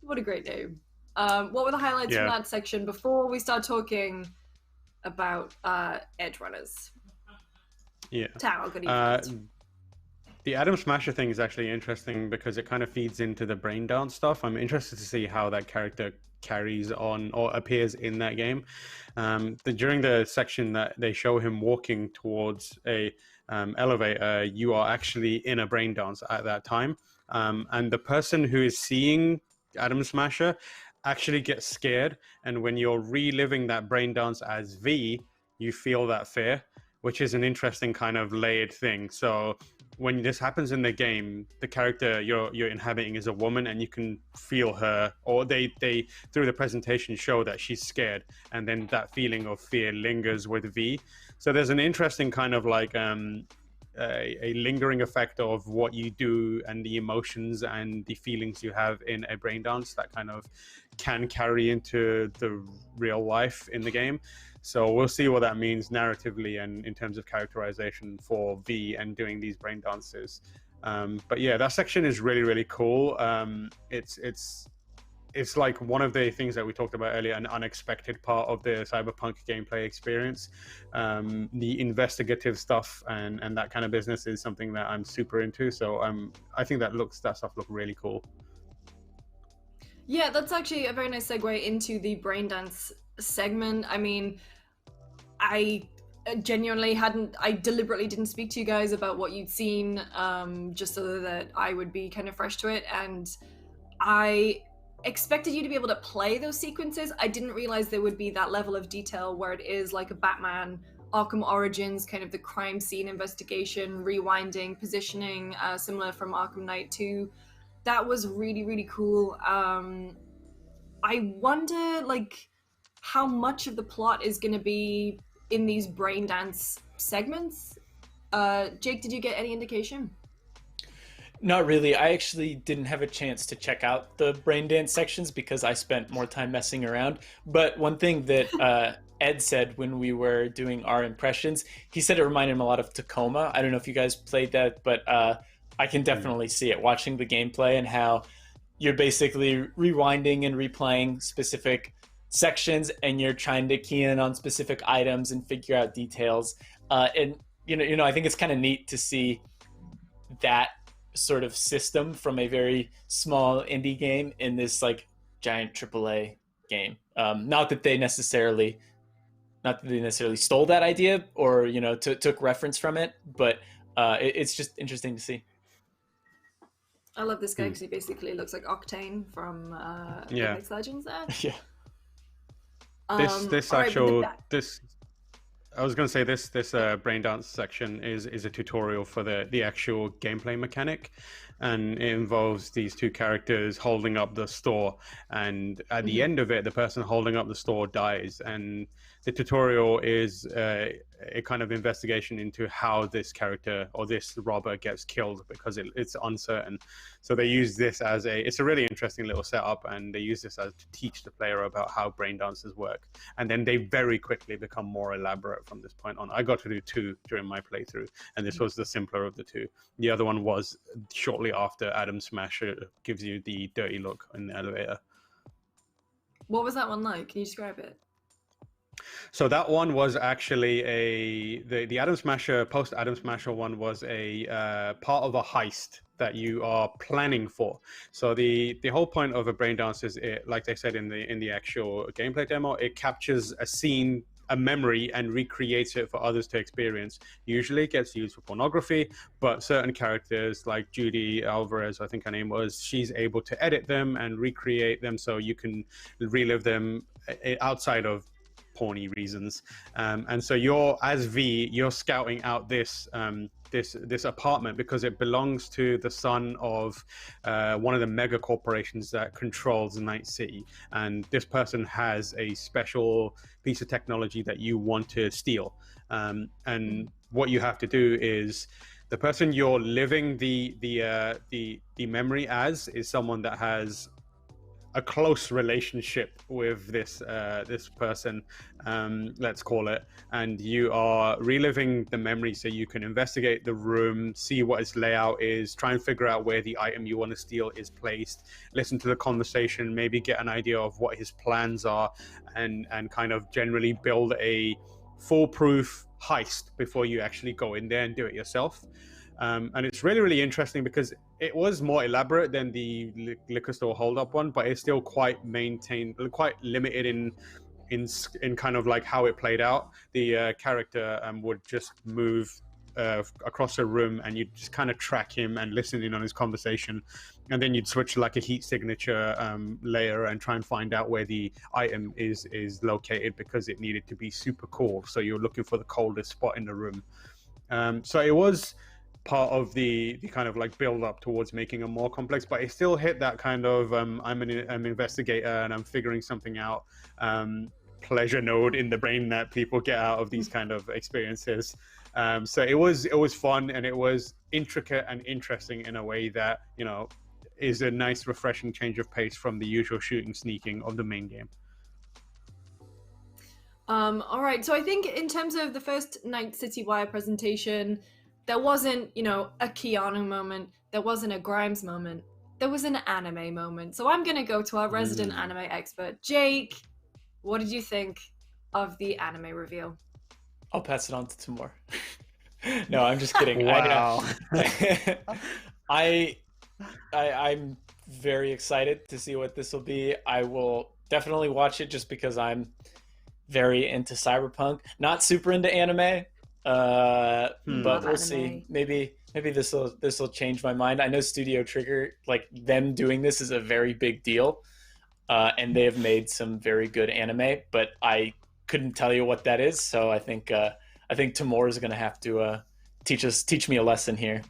What a great name. What were the highlights from that section before we start talking about Edge Runners? Yeah. Taro, good evening. The Adam Smasher thing is actually interesting because it kind of feeds into the Braindance stuff. I'm interested to see how that character carries on or appears in that game. During the section that they show him walking towards a elevator, you are actually in a Braindance at that time. And the person who is seeing Adam Smasher actually gets scared. And when you're reliving that Braindance as V, you feel that fear, which is an interesting kind of layered thing. So when this happens in the game, the character you're inhabiting is a woman, and you can feel her, or they through the presentation show that she's scared, and then that feeling of fear lingers with V. So there's an interesting kind of a lingering effect of what you do and the emotions and the feelings you have in a Braindance that kind of can carry into the real life in the game. So we'll see what that means narratively and in terms of characterization for V and doing these Braindances. But yeah, that section is really, really cool. It's like one of the things that we talked about earlier, an unexpected part of the Cyberpunk gameplay experience. The investigative stuff and that kind of business is something that I'm super into. So I think that stuff looks really cool. Yeah, that's actually a very nice segue into the Braindance segment. I mean, I deliberately didn't speak to you guys about what you'd seen, just so that I would be kind of fresh to it. And I expected you to be able to play those sequences. I didn't realize there would be that level of detail where it is like a Batman Arkham Origins, kind of the crime scene investigation, rewinding, positioning, similar from Arkham Knight 2. That was really, really cool. I wonder, how much of the plot is going to be in these Braindance segments. Jake, did you get any indication? Not really. I actually didn't have a chance to check out the Braindance sections because I spent more time messing around. But one thing that Ed said when we were doing our impressions, he said it reminded him a lot of Tacoma. I don't know if you guys played that, but I can definitely see it watching the gameplay and how you're basically rewinding and replaying specific sections and you're trying to key in on specific items and figure out details. And I think it's kind of neat to see that sort of system from a very small indie game in this like giant AAA game. Not that they necessarily stole that idea or took reference from it, but it's just interesting to see. I love this guy because he basically looks like Octane from Apex Legends there. Yeah. I was going to say this Braindance section is a tutorial for the actual gameplay mechanic, and it involves these two characters holding up the store, and at the end of it, the person holding up the store dies, and the tutorial is a kind of investigation into how this character or this robber gets killed because it's uncertain. So they use this as it's a really interesting little setup, and they use this as to teach the player about how brain dances work. And then they very quickly become more elaborate from this point on. I got to do 2 during my playthrough, and this was the simpler of the 2. The other one was shortly after Adam Smasher gives you the dirty look in the elevator. What was that one like? Can you describe it? So that one was actually the Adam Smasher, post Adam Smasher one was a part of a heist that you are planning for. So the whole point of a Braindance is, like they said in the actual gameplay demo, it captures a scene, a memory, and recreates it for others to experience. Usually it gets used for pornography, but certain characters like Judy Alvarez, I think her name was, she's able to edit them and recreate them so you can relive them outside of porny reasons. And so you're scouting out this apartment because it belongs to the son of one of the mega corporations that controls Night City, and this person has a special piece of technology that you want to steal. And what you have to do is, the person you're living the memory as is someone that has a close relationship with this person, let's call it, and you are reliving the memory so you can investigate the room, see what its layout is, try and figure out where the item you want to steal is placed, listen to the conversation, maybe get an idea of what his plans are, and kind of generally build a foolproof heist before you actually go in there and do it yourself. And it's really, really interesting because it was more elaborate than the liquor store holdup one, but it's still quite limited in kind of like how it played out. The character would just move across a room, and you'd just kind of track him and listen in on his conversation, and then you'd switch to like a heat signature layer and try and find out where the item is located because it needed to be super cool. So you're looking for the coldest spot in the room. So it was part of the kind of like build up towards making it more complex, but it still hit that kind of I'm an investigator and I'm figuring something out pleasure node in the brain that people get out of these kind of experiences. So it was fun, and it was intricate and interesting in a way that, you know, is a nice refreshing change of pace from the usual shooting sneaking of the main game. All right, so I think in terms of the first Night City Wire presentation, there wasn't, you know, a Keanu moment, there wasn't a Grimes moment, there was an anime moment. So I'm gonna go to our resident anime expert, Jake. What did you think of the anime reveal? I'll pass it on to Timur. No, I'm just kidding. Wow. I'm very excited to see what this will be. I will definitely watch it just because I'm very into Cyberpunk. Not super into anime, but we'll see. Maybe this will change my mind. I know Studio Trigger, like them doing this is a very big deal, and they have made some very good anime, but I couldn't tell you what that is. So I think Timur is going to have to teach me a lesson here.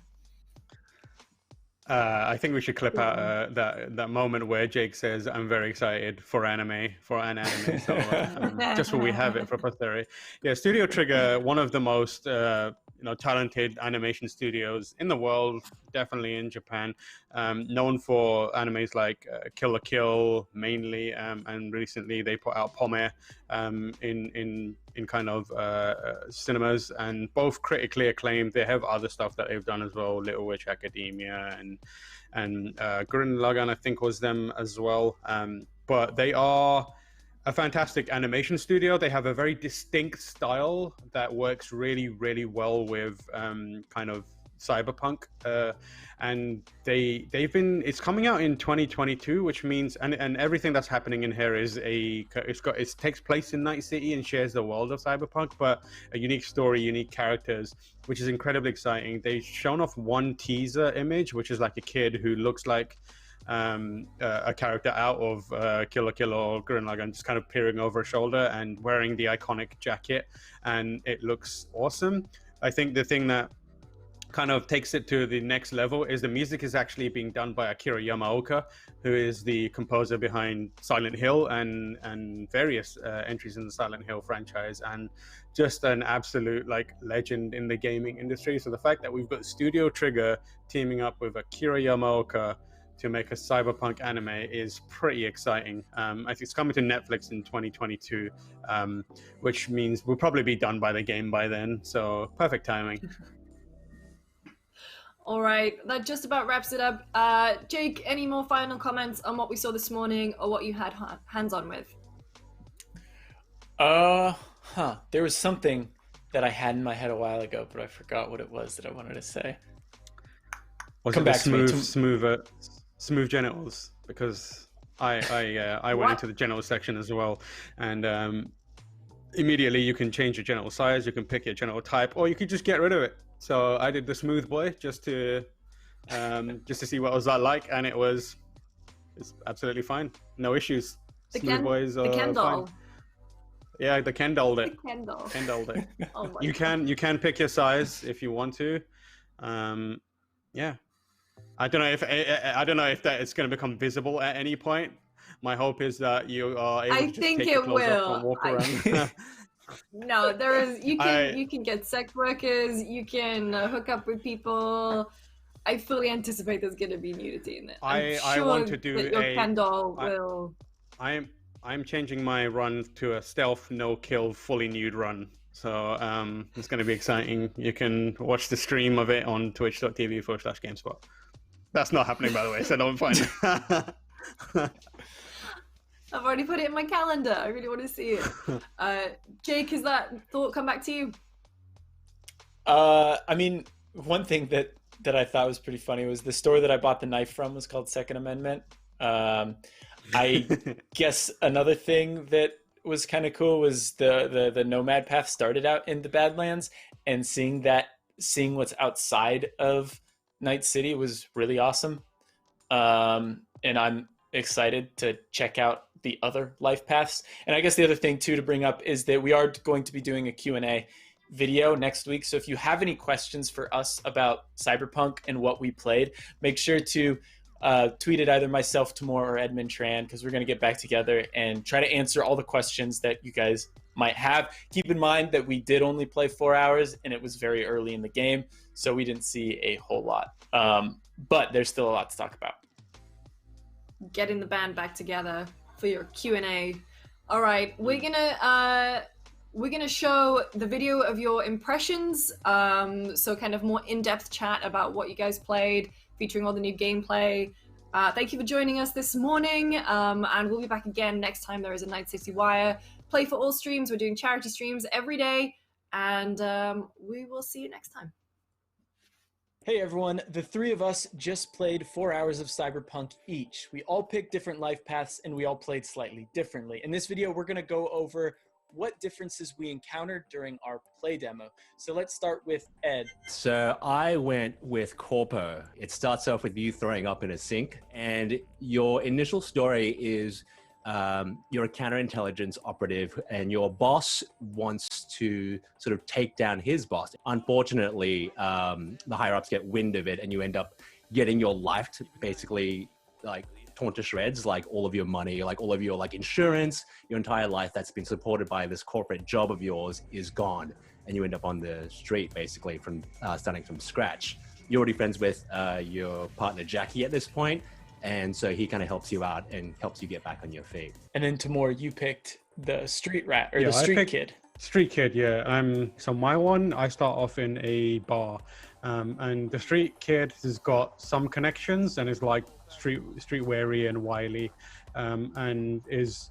I think we should clip out that moment where Jake says, "I'm very excited for an anime." So just so we have it for posterity. Yeah, Studio Trigger, one of the most talented animation studios in the world, definitely in Japan, known for animes like Kill la Kill mainly, and recently they put out Pome in kind of cinemas, and both critically acclaimed. They have other stuff that they've done as well, Little Witch Academia and Gurren Lagann, I think, was them as well. But they are a fantastic animation studio. They have a very distinct style that works really, really well with kind of cyberpunk, and it's coming out in 2022, which means and everything that's happening in here is it takes place in Night City and shares the world of cyberpunk, but a unique story, unique characters, which is incredibly exciting. They've shown off one teaser image, which is like a kid who looks like a character out of Kill la Kill or Gurren Lagann, just kind of peering over her shoulder and wearing the iconic jacket, and it looks awesome. I think the thing that kind of takes it to the next level is the music is actually being done by Akira Yamaoka, who is the composer behind Silent Hill and various entries in the Silent Hill franchise, and just an absolute legend in the gaming industry. So the fact that we've got Studio Trigger teaming up with Akira Yamaoka to make a cyberpunk anime is pretty exciting. I think it's coming to Netflix in 2022, which means we'll probably be done by the game by then. So perfect timing. All right, that just about wraps it up. Jake, any more final comments on what we saw this morning or what you had hands-on with? There was something that I had in my head a while ago, but I forgot what it was that I wanted to say. Come back to me. Smooth genitals, because I went into the genital section as well, and immediately you can change your genital size, you can pick your genital type, or you can just get rid of it. So I did the smooth boy just to see what it was like, and it's absolutely fine, no issues. Smooth boys are Ken doll. fine. Yeah, the Ken dolled it. Ken doll. Ken dolled it. Oh my you can pick your size if you want to. Yeah. I don't know if that is going to become visible at any point. My hope is that you are able to just take your clothes off and walk around. No, you can get sex workers, you can hook up with people. I fully anticipate there's going to be nudity in it. I want to do that your Ken doll will. I'm changing my run to a stealth, no kill, fully nude run. So it's going to be exciting. You can watch the stream of it on twitch.tv/GameSpot. That's not happening, by the way, so don't find it. I've already put it in my calendar. I really want to see it. Jake, has that thought come back to you? I mean, one thing that I thought was pretty funny was the store that I bought the knife from was called Second Amendment. I guess another thing that was kind of cool was the Nomad Path started out in the Badlands, and seeing what's outside of Night City was really awesome. And I'm excited to check out the other life paths. And I guess the other thing too to bring up is that we are going to be doing a Q&A video next week. So if you have any questions for us about Cyberpunk and what we played, make sure to tweet it either myself, Timur, or Edmund Tran, because we're going to get back together and try to answer all the questions that you guys might have. Keep in mind that we did only play 4 hours and it was very early in the game, so we didn't see a whole lot. But there's still a lot to talk about. Getting the band back together for your Q&A. All right, we're gonna show the video of your impressions, so kind of more in-depth chat about what you guys played, featuring all the new gameplay. Thank you for joining us this morning, and we'll be back again next time there is a Night City Wire Play for All streams. We're doing charity streams every day, and we will see you next time. Hey everyone, the three of us just played 4 hours of Cyberpunk each. We all picked different life paths and we all played slightly differently. In this video, we're gonna go over what differences we encountered during our play demo. So let's start with Ed. So I went with Corpo. It starts off with you throwing up in a sink, and your initial story is you're a counterintelligence operative and your boss wants to sort of take down his boss. Unfortunately, the higher ups get wind of it and you end up getting your life to basically like torn to shreds, like all of your money, like all of your like insurance, your entire life that's been supported by this corporate job of yours is gone, and you end up on the street basically from starting from scratch. You're already friends with your partner Jackie at this point, and so he kind of helps you out and helps you get back on your feet. And then Tamor, you picked the street rat or the street kid. Street kid, yeah. So my one, I start off in a bar, and the street kid has got some connections and is like street wary and wily, and is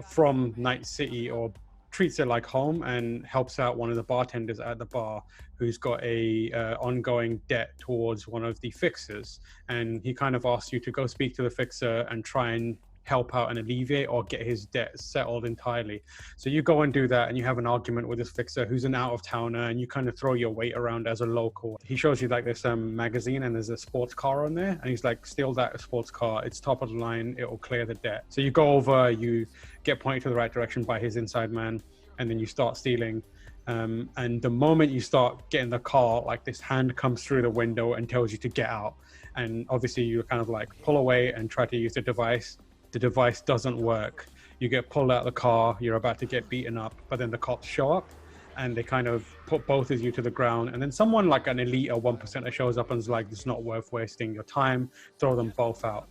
from Night City, or treats it like home, and helps out one of the bartenders at the bar who's got a ongoing debt towards one of the fixers, and he kind of asks you to go speak to the fixer and try and help out and alleviate or get his debt settled entirely. So you go and do that, and you have an argument with this fixer who's an out-of-towner, and you kind of throw your weight around as a local. He shows you like this magazine, and there's a sports car on there, and he's like, steal that sports car, it's top of the line, it'll clear the debt. So you go over, you get pointed to the right direction by his inside man, and then you start stealing. And the moment you start getting the car, like this hand comes through the window and tells you to get out. And obviously you kind of like pull away and try to use the device. The device doesn't work. You get pulled out of the car, you're about to get beaten up, but then the cops show up and they kind of put both of you to the ground. And then someone like an elite or 1% shows up and is like, it's not worth wasting your time, throw them both out.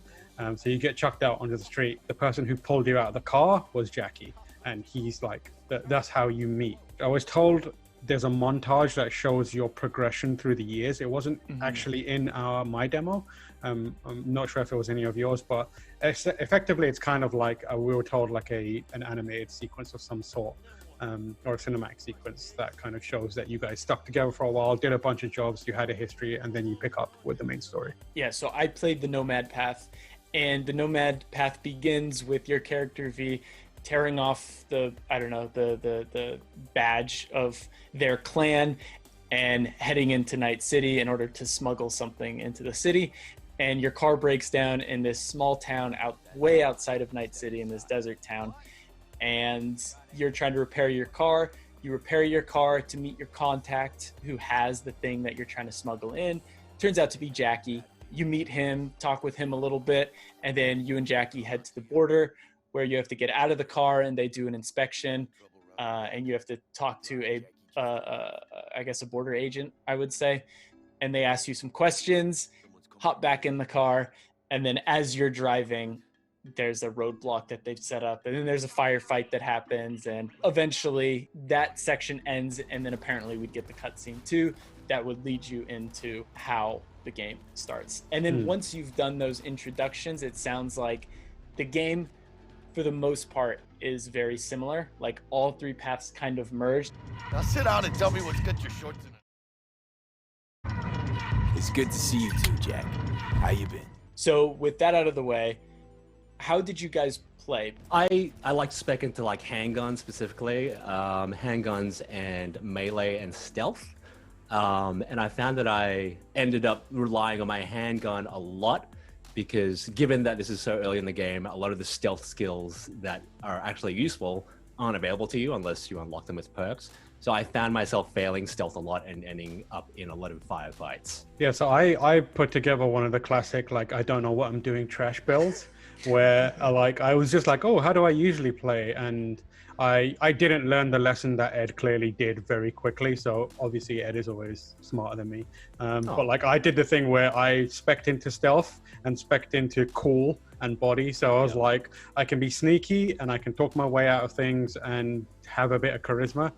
So you get chucked out onto the street. The person who pulled you out of the car was Jackie. And he's like, that's how you meet. I was told there's a montage that shows your progression through the years. It wasn't actually in my demo. I'm not sure if it was any of yours, but effectively it's kind of like we were told like an animated sequence of some sort, or a cinematic sequence that kind of shows that you guys stuck together for a while, did a bunch of jobs, you had a history, and then you pick up with the main story. Yeah, so I played the Nomad Path, and the Nomad Path begins with your character V tearing off the badge of their clan and heading into Night City in order to smuggle something into the city. And your car breaks down in this small town way outside of Night City, in this desert town. And you're trying to repair your car. You repair your car to meet your contact who has the thing that you're trying to smuggle in. Turns out to be Jackie. You meet him, talk with him a little bit, and then you and Jackie head to the border, where you have to get out of the car and they do an inspection, and you have to talk to I guess a border agent, I would say. And they ask you some questions, hop back in the car, and then as you're driving, there's a roadblock that they've set up, and then there's a firefight that happens, and eventually that section ends, and then apparently we'd get the cutscene too that would lead you into how the game starts. And then once you've done those introductions, it sounds like the game, for the most part, is very similar. Like all three paths kind of merged. Now sit down and tell me what's got your shorts in it. It's good to see you too, Jack. How you been? So with that out of the way, how did you guys play? I like to spec into like handguns specifically, handguns and melee and stealth. And I found that I ended up relying on my handgun a lot, because given that this is so early in the game, a lot of the stealth skills that are actually useful aren't available to you unless you unlock them with perks. So I found myself failing stealth a lot and ending up in a lot of firefights. Yeah, so I put together one of the classic, like, I don't know what I'm doing trash builds, where I was just like, oh, how do I usually play? And I didn't learn the lesson that Ed clearly did very quickly. So obviously Ed is always smarter than me. But like I did the thing where I spec'd into stealth and spec'd into cool and body. So I was like, I can be sneaky and I can talk my way out of things and have a bit of charisma.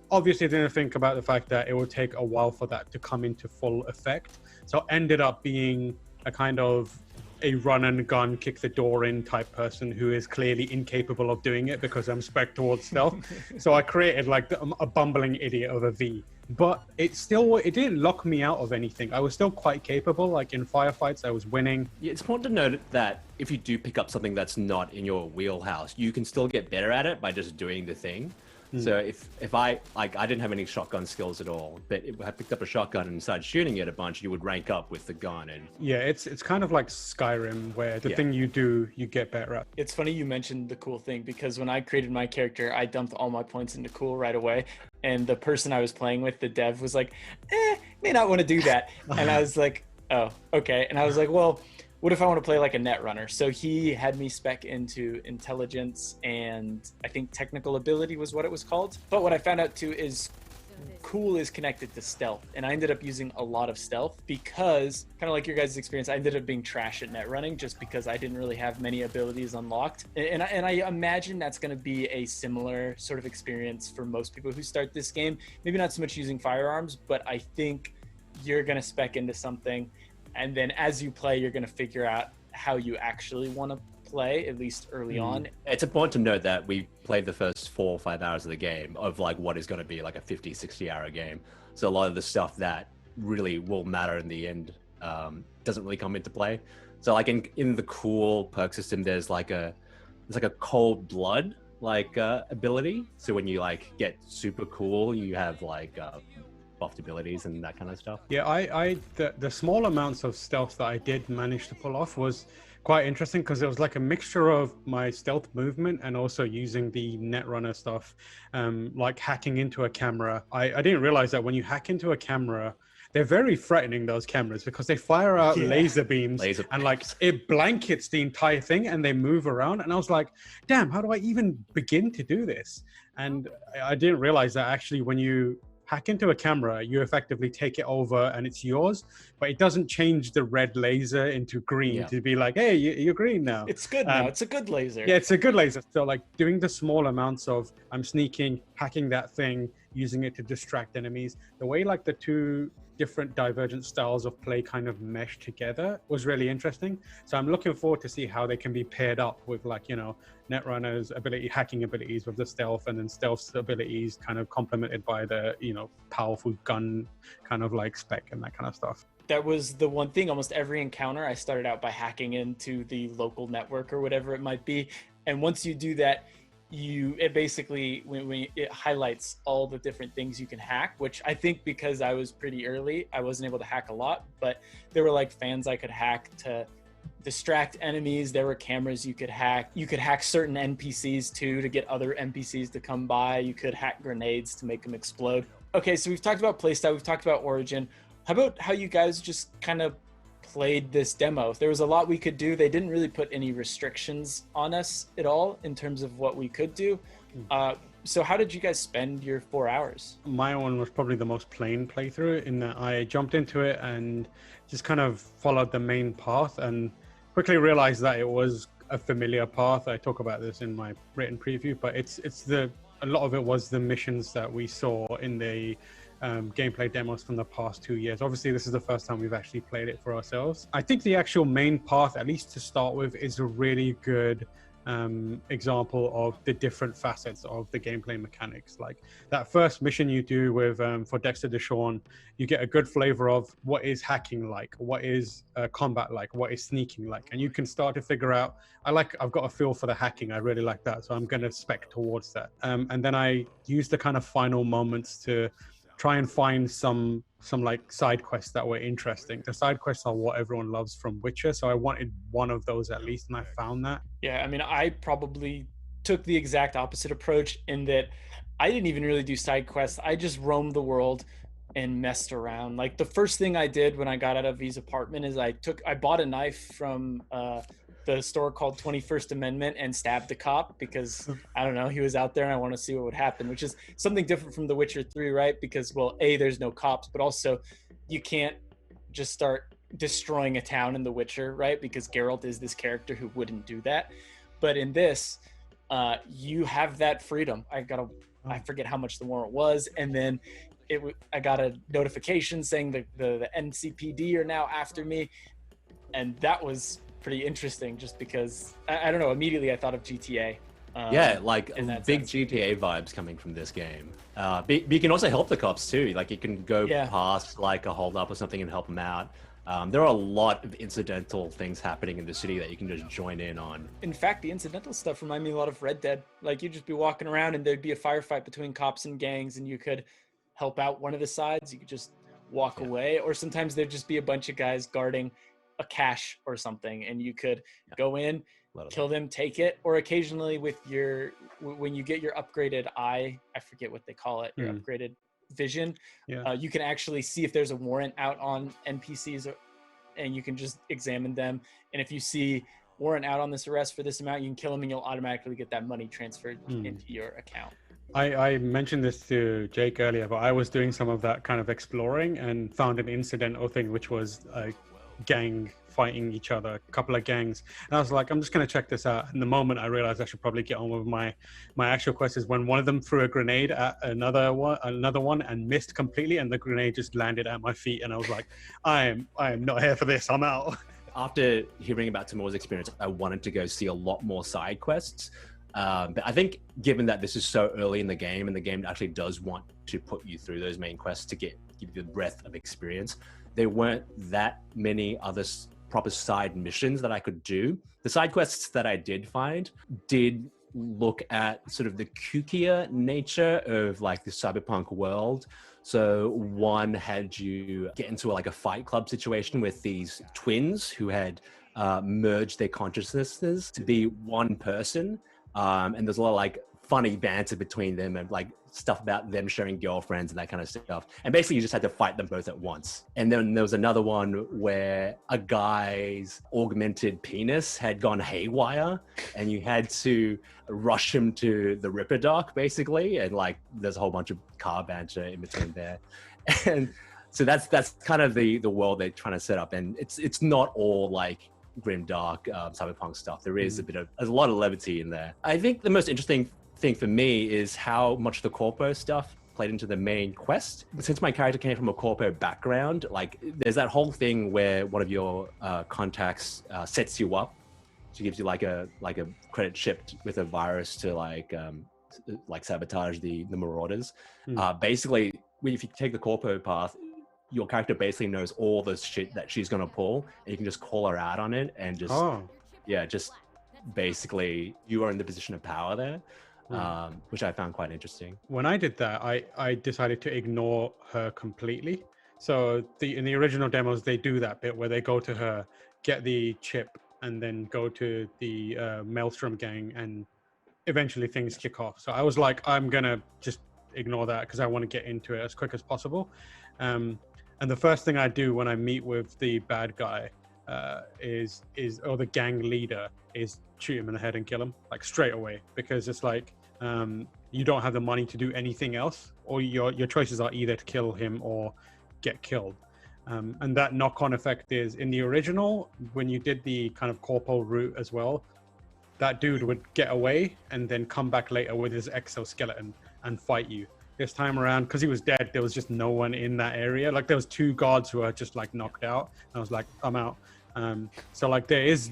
Obviously didn't think about the fact that it would take a while for that to come into full effect. So ended up being a kind of a run and gun, kick the door in type person who is clearly incapable of doing it because I'm spec towards stealth. So I created like a bumbling idiot of a V, but it didn't lock me out of anything. I was still quite capable. Like in firefights, I was winning. Yeah, it's important to note that if you do pick up something that's not in your wheelhouse, you can still get better at it by just doing the thing. So if I didn't have any shotgun skills at all, but if I picked up a shotgun and started shooting it a bunch, you would rank up with the gun. And yeah, it's kind of like Skyrim, where the thing you do, you get better at. It's funny you mentioned the cool thing, because when I created my character, I dumped all my points into cool right away. And the person I was playing with, the dev, was like, may not want to do that. And I was like, Oh, okay. And I was like, well, what if I want to play like a netrunner? So he had me spec into intelligence and I think technical ability was what it was called. But what I found out too is cool is connected to stealth, and I ended up using a lot of stealth because, kind of like your guys' experience, I ended up being trash at net running just because I didn't really have many abilities unlocked. And I imagine that's going to be a similar sort of experience for most people who start this game. Maybe not so much using firearms, but I think you're going to spec into something, and then as you play, you're going to figure out how you actually want to play, at least early on. It's important to note that we played the first 4 or 5 hours of the game of like what is going to be like a 50, 60-hour game. So a lot of the stuff that really will matter in the end doesn't really come into play. So like in the cool perk system, there's like a cold blood ability. So when you like get super cool, you have like buffed abilities and that kind of stuff. Yeah, the small amounts of stealth that I did manage to pull off was quite interesting because it was like a mixture of my stealth movement and also using the netrunner stuff, like hacking into a camera. I didn't realize that when you hack into a camera, they're very threatening, those cameras, because they fire out laser beams and like it blankets the entire thing and they move around. And I was like, damn, how do I even begin to do this? And I didn't realize that actually when you hack into a camera, you effectively take it over and it's yours, but it doesn't change the red laser into green to be like, hey, you're green now. It's good now. It's a good laser. Yeah, it's a good laser. So like doing the small amounts of I'm sneaking, hacking that thing, using it to distract enemies, the way like the two different divergent styles of play kind of mesh together was really interesting. So I'm looking forward to see how they can be paired up with like, you know, Netrunner's hacking abilities with the stealth, and then stealth's abilities kind of complemented by the, you know, powerful gun kind of like spec and that kind of stuff. That was the one thing. Almost every encounter, I started out by hacking into the local network or whatever it might be. And once you do that, it basically when it highlights all the different things you can hack, which I think because I was pretty early, I wasn't able to hack a lot, but there were like fans I could hack to distract enemies. There were cameras you could hack. You could hack certain NPCs too to get other NPCs to come by. You could hack grenades to make them explode. Okay, so we've talked about playstyle, we've talked about origin. How about how you guys just kind of played this demo? There was a lot we could do. They didn't really put any restrictions on us at all in terms of what we could do. So how did you guys spend your 4 hours? My one was probably the most plain playthrough in that I jumped into it and just kind of followed the main path and quickly realized that it was a familiar path. I talk about this in my written preview, but a lot of it was the missions that we saw in the gameplay demos from the past 2 years. Obviously, this is the first time we've actually played it for ourselves. I think the actual main path, at least to start with, is a really good example of the different facets of the gameplay mechanics. Like that first mission you do with for Dexter Deshawn, you get a good flavor of what is hacking like, what is combat like, what is sneaking like, and you can start to figure out, I've got a feel for the hacking, I really like that, so I'm going to spec towards that. And then I use the kind of final moments to try and find some like side quests that were interesting. The side quests are what everyone loves from Witcher, so I wanted one of those at least, and I found that. Yeah, I mean, I probably took the exact opposite approach in that I didn't even really do side quests. I just roamed the world and messed around. Like the first thing I did when I got out of V's apartment is I bought a knife from the store called 21st Amendment and stabbed the cop because I don't know, he was out there and I want to see what would happen, which is something different from The Witcher 3, right? Because, well, A, there's no cops, but also you can't just start destroying a town in The Witcher, right? Because Geralt is this character who wouldn't do that. But in this, you have that freedom. I forget how much the warrant was, and then I got a notification saying that the NCPD are now after me, and that was pretty interesting just because I don't know, immediately I thought of GTA. Yeah, like big GTA vibes coming from this game. But you can also help the cops too. Like you can go past like a hold up or something and help them out. There are a lot of incidental things happening in the city that you can just join in on. In fact, the incidental stuff remind me a lot of Red Dead. Like you'd just be walking around and there'd be a firefight between cops and gangs and you could help out one of the sides. You could just walk away, or sometimes there'd just be a bunch of guys guarding a cache or something and you could go in, kill them, take it. Or occasionally when you get your upgraded eye, I forget what they call it, your upgraded vision, you can actually see if there's a warrant out on NPCs and you can just examine them. And if you see warrant out on this arrest for this amount, you can kill them and you'll automatically get that money transferred into your account. I mentioned this to Jake earlier, but I was doing some of that kind of exploring and found an incidental thing, which was a gang fighting each other, a couple of gangs. And I was like, I'm just going to check this out. And the moment I realized I should probably get on with my actual quest is when one of them threw a grenade at another one and missed completely, and the grenade just landed at my feet. And I was like, I am not here for this. I'm out. After hearing about Timur's experience, I wanted to go see a lot more side quests. But I think given that this is so early in the game and the game actually does want to put you through those main quests to give you the breadth of experience, there weren't that many other proper side missions that I could do. The side quests that I did find did look at sort of the kookier nature of like the cyberpunk world. So one had you get into like a fight club situation with these twins who had merged their consciousnesses to be one person. And there's a lot of like funny banter between them and like stuff about them sharing girlfriends and that kind of stuff. And basically you just had to fight them both at once. And then there was another one where a guy's augmented penis had gone haywire and you had to rush him to the Ripper dock basically. And like, there's a whole bunch of car banter in between there. And so that's kind of the world they're trying to set up. And it's not all like grim dark cyberpunk stuff. There is there's a lot of levity in there. I think the most interesting thing for me is how much the corpo stuff played into the main quest. Since my character came from a corpo background, like there's that whole thing where one of your contacts sets you up. She gives you like a credit chip with a virus to like sabotage the marauders. Basically, if you take the corpo path, your character basically knows all the shit that she's gonna pull, and you can just call her out on it and just just basically you are in the position of power there. Which I found quite interesting. When I did that, I decided to ignore her completely. So in the original demos, they do that bit where they go to her, get the chip, and then go to the Maelstrom gang, and eventually things kick off. So I was like, I'm gonna just ignore that because I want to get into it as quick as possible. And the first thing I do when I meet with the bad guy or the gang leader is shoot him in the head and kill him like straight away, because it's like you don't have the money to do anything else, or your choices are either to kill him or get killed. And that knock-on effect is in the original, when you did the kind of corpo route as well, that dude would get away and then come back later with his exoskeleton and fight you. This time around, because he was dead, there was just no one in that area. Like there was 2 guards who are just like knocked out, and I was like, I'm out. So like there is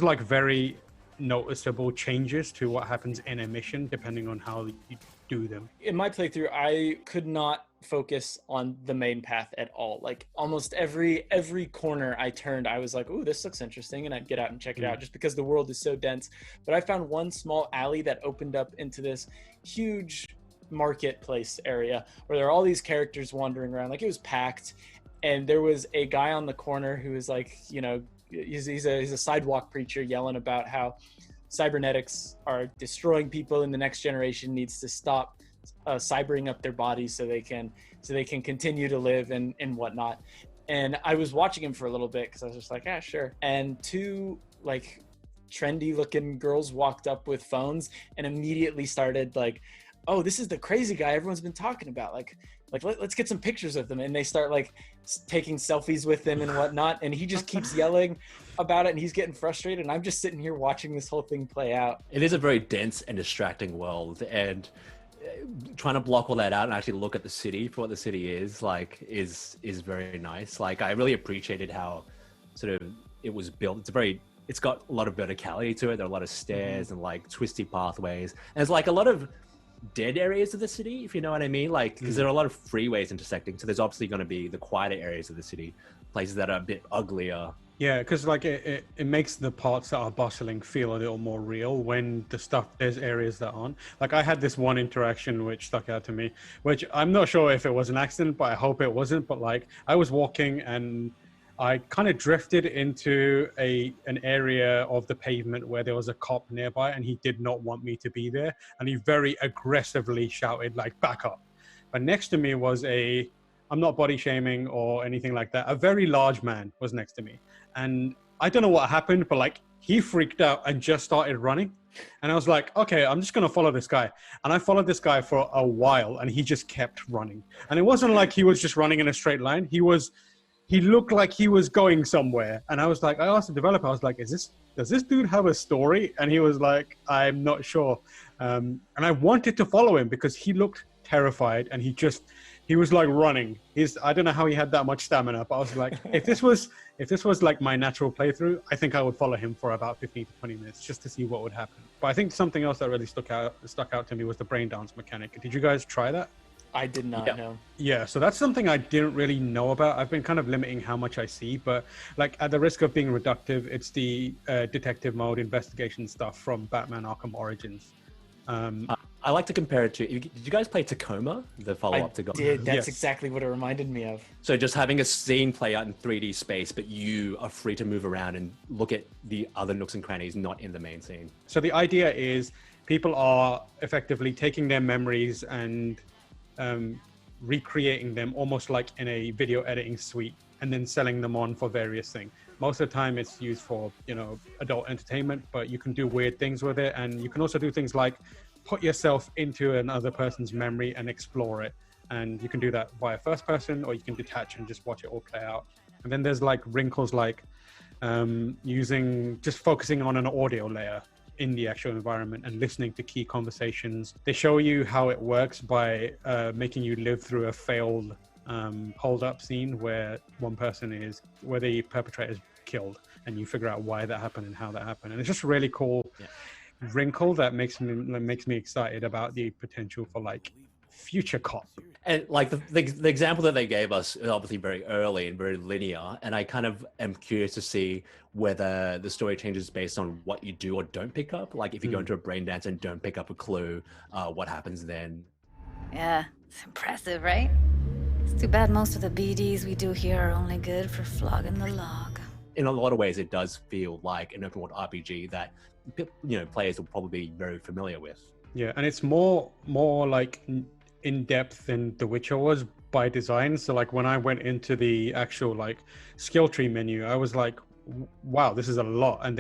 like very noticeable changes to what happens in a mission depending on how you do them. In my playthrough, I could not focus on the main path at all. Like almost every corner I turned, I was like, "Ooh, this looks interesting," and I'd get out and check it out just because the world is so dense. But I found one small alley that opened up into this huge marketplace area where there are all these characters wandering around. Like it was packed, and there was a guy on the corner who was like, you know, he's a sidewalk preacher yelling about how cybernetics are destroying people and the next generation needs to stop cybering up their bodies so they can continue to live and whatnot. And I was watching him for a little bit because I was just like, yeah, sure. And 2 like trendy looking girls walked up with phones and immediately started like, oh, this is the crazy guy everyone's been talking about. Like let's get some pictures of them. And they start like taking selfies with him and whatnot. And he just keeps yelling about it and he's getting frustrated. And I'm just sitting here watching this whole thing play out. It is a very dense and distracting world, and trying to block all that out and actually look at the city for what the city is like is very nice. Like I really appreciated how sort of it was built. It's got a lot of verticality to it. There are a lot of stairs and like twisty pathways. And there's like a lot of dead areas of the city, if you know what I mean, like because there are a lot of freeways intersecting, so there's obviously going to be the quieter areas of the city, places that are a bit uglier. Yeah, because like it makes the parts that are bustling feel a little more real when there's areas that aren't. Like I had this one interaction which stuck out to me, which I'm not sure if it was an accident, but I hope it wasn't. But like I was walking and I kind of drifted into an area of the pavement where there was a cop nearby, and he did not want me to be there. And he very aggressively shouted like, back up. But next to me was a I'm not body shaming or anything like that. A very large man was next to me. And I don't know what happened, but like he freaked out and just started running. And I was like, okay, I'm just going to follow this guy. And I followed this guy for a while and he just kept running. And it wasn't like he was just running in a straight line. He looked like he was going somewhere. And I was like, I asked the developer, I was like, does this dude have a story? And he was like, I'm not sure. And I wanted to follow him because he looked terrified and he was like running. I don't know how he had that much stamina, but I was like, if this was like my natural playthrough, I think I would follow him for about 15 to 20 minutes just to see what would happen. But I think something else that really stuck out to me was the Braindance mechanic. Did you guys try that? I did not know. Yeah, so that's something I didn't really know about. I've been kind of limiting how much I see, but like at the risk of being reductive, it's the detective mode investigation stuff from Batman Arkham Origins. I like to compare it to, did you guys play Tacoma, the follow-up to God? I did. That's exactly what it reminded me of. So just having a scene play out in 3D space, but you are free to move around and look at the other nooks and crannies not in the main scene. So the idea is people are effectively taking their memories and recreating them almost like in a video editing suite and then selling them on for various things. Most of the time it's used for, adult entertainment, but you can do weird things with it. And you can also do things like put yourself into another person's memory and explore it. And you can do that via first person, or you can detach and just watch it all play out. And then there's like wrinkles like just focusing on an audio layer in the actual environment and listening to key conversations. They show you how it works by making you live through a failed hold-up scene where where the perpetrator is killed, and you figure out why that happened and how that happened. And it's just a really cool wrinkle that makes me excited about the potential for like future cop. And like the example that they gave us is obviously very early and very linear, and I kind of am curious to see whether the story changes based on what you do or don't pick up. Like if you go into a Braindance and don't pick up a clue, what happens then? Yeah, it's impressive, right? It's too bad most of the BDs we do here are only good for flogging the log. In a lot of ways, it does feel like an open world RPG that players will probably be very familiar with. Yeah, and it's more like in depth than The Witcher was by design. So like when I went into the actual like skill tree menu, I was like, wow, this is a lot. And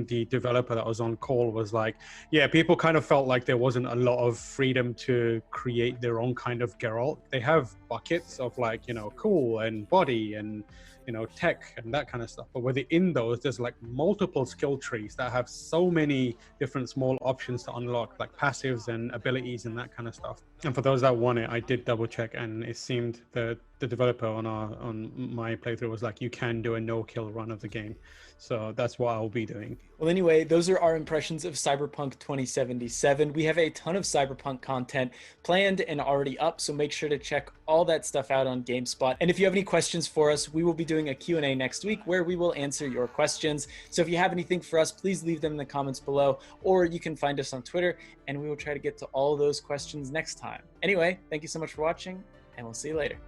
the developer that was on call was like, yeah, people kind of felt like there wasn't a lot of freedom to create their own kind of Geralt. They have buckets of like, cool and body and tech and that kind of stuff. But within those, there's like multiple skill trees that have so many different small options to unlock, like passives and abilities and that kind of stuff. And for those that want it, I did double check, and it seemed the developer on my playthrough was like, you can do a no-kill run of the game. So that's what I'll be doing. Well, anyway, those are our impressions of Cyberpunk 2077. We have a ton of Cyberpunk content planned and already up, so make sure to check all that stuff out on GameSpot. And if you have any questions for us, we will be doing a Q&A next week where we will answer your questions. So if you have anything for us, please leave them in the comments below, or you can find us on Twitter, and we will try to get to all those questions next time. Anyway, thank you so much for watching, and we'll see you later.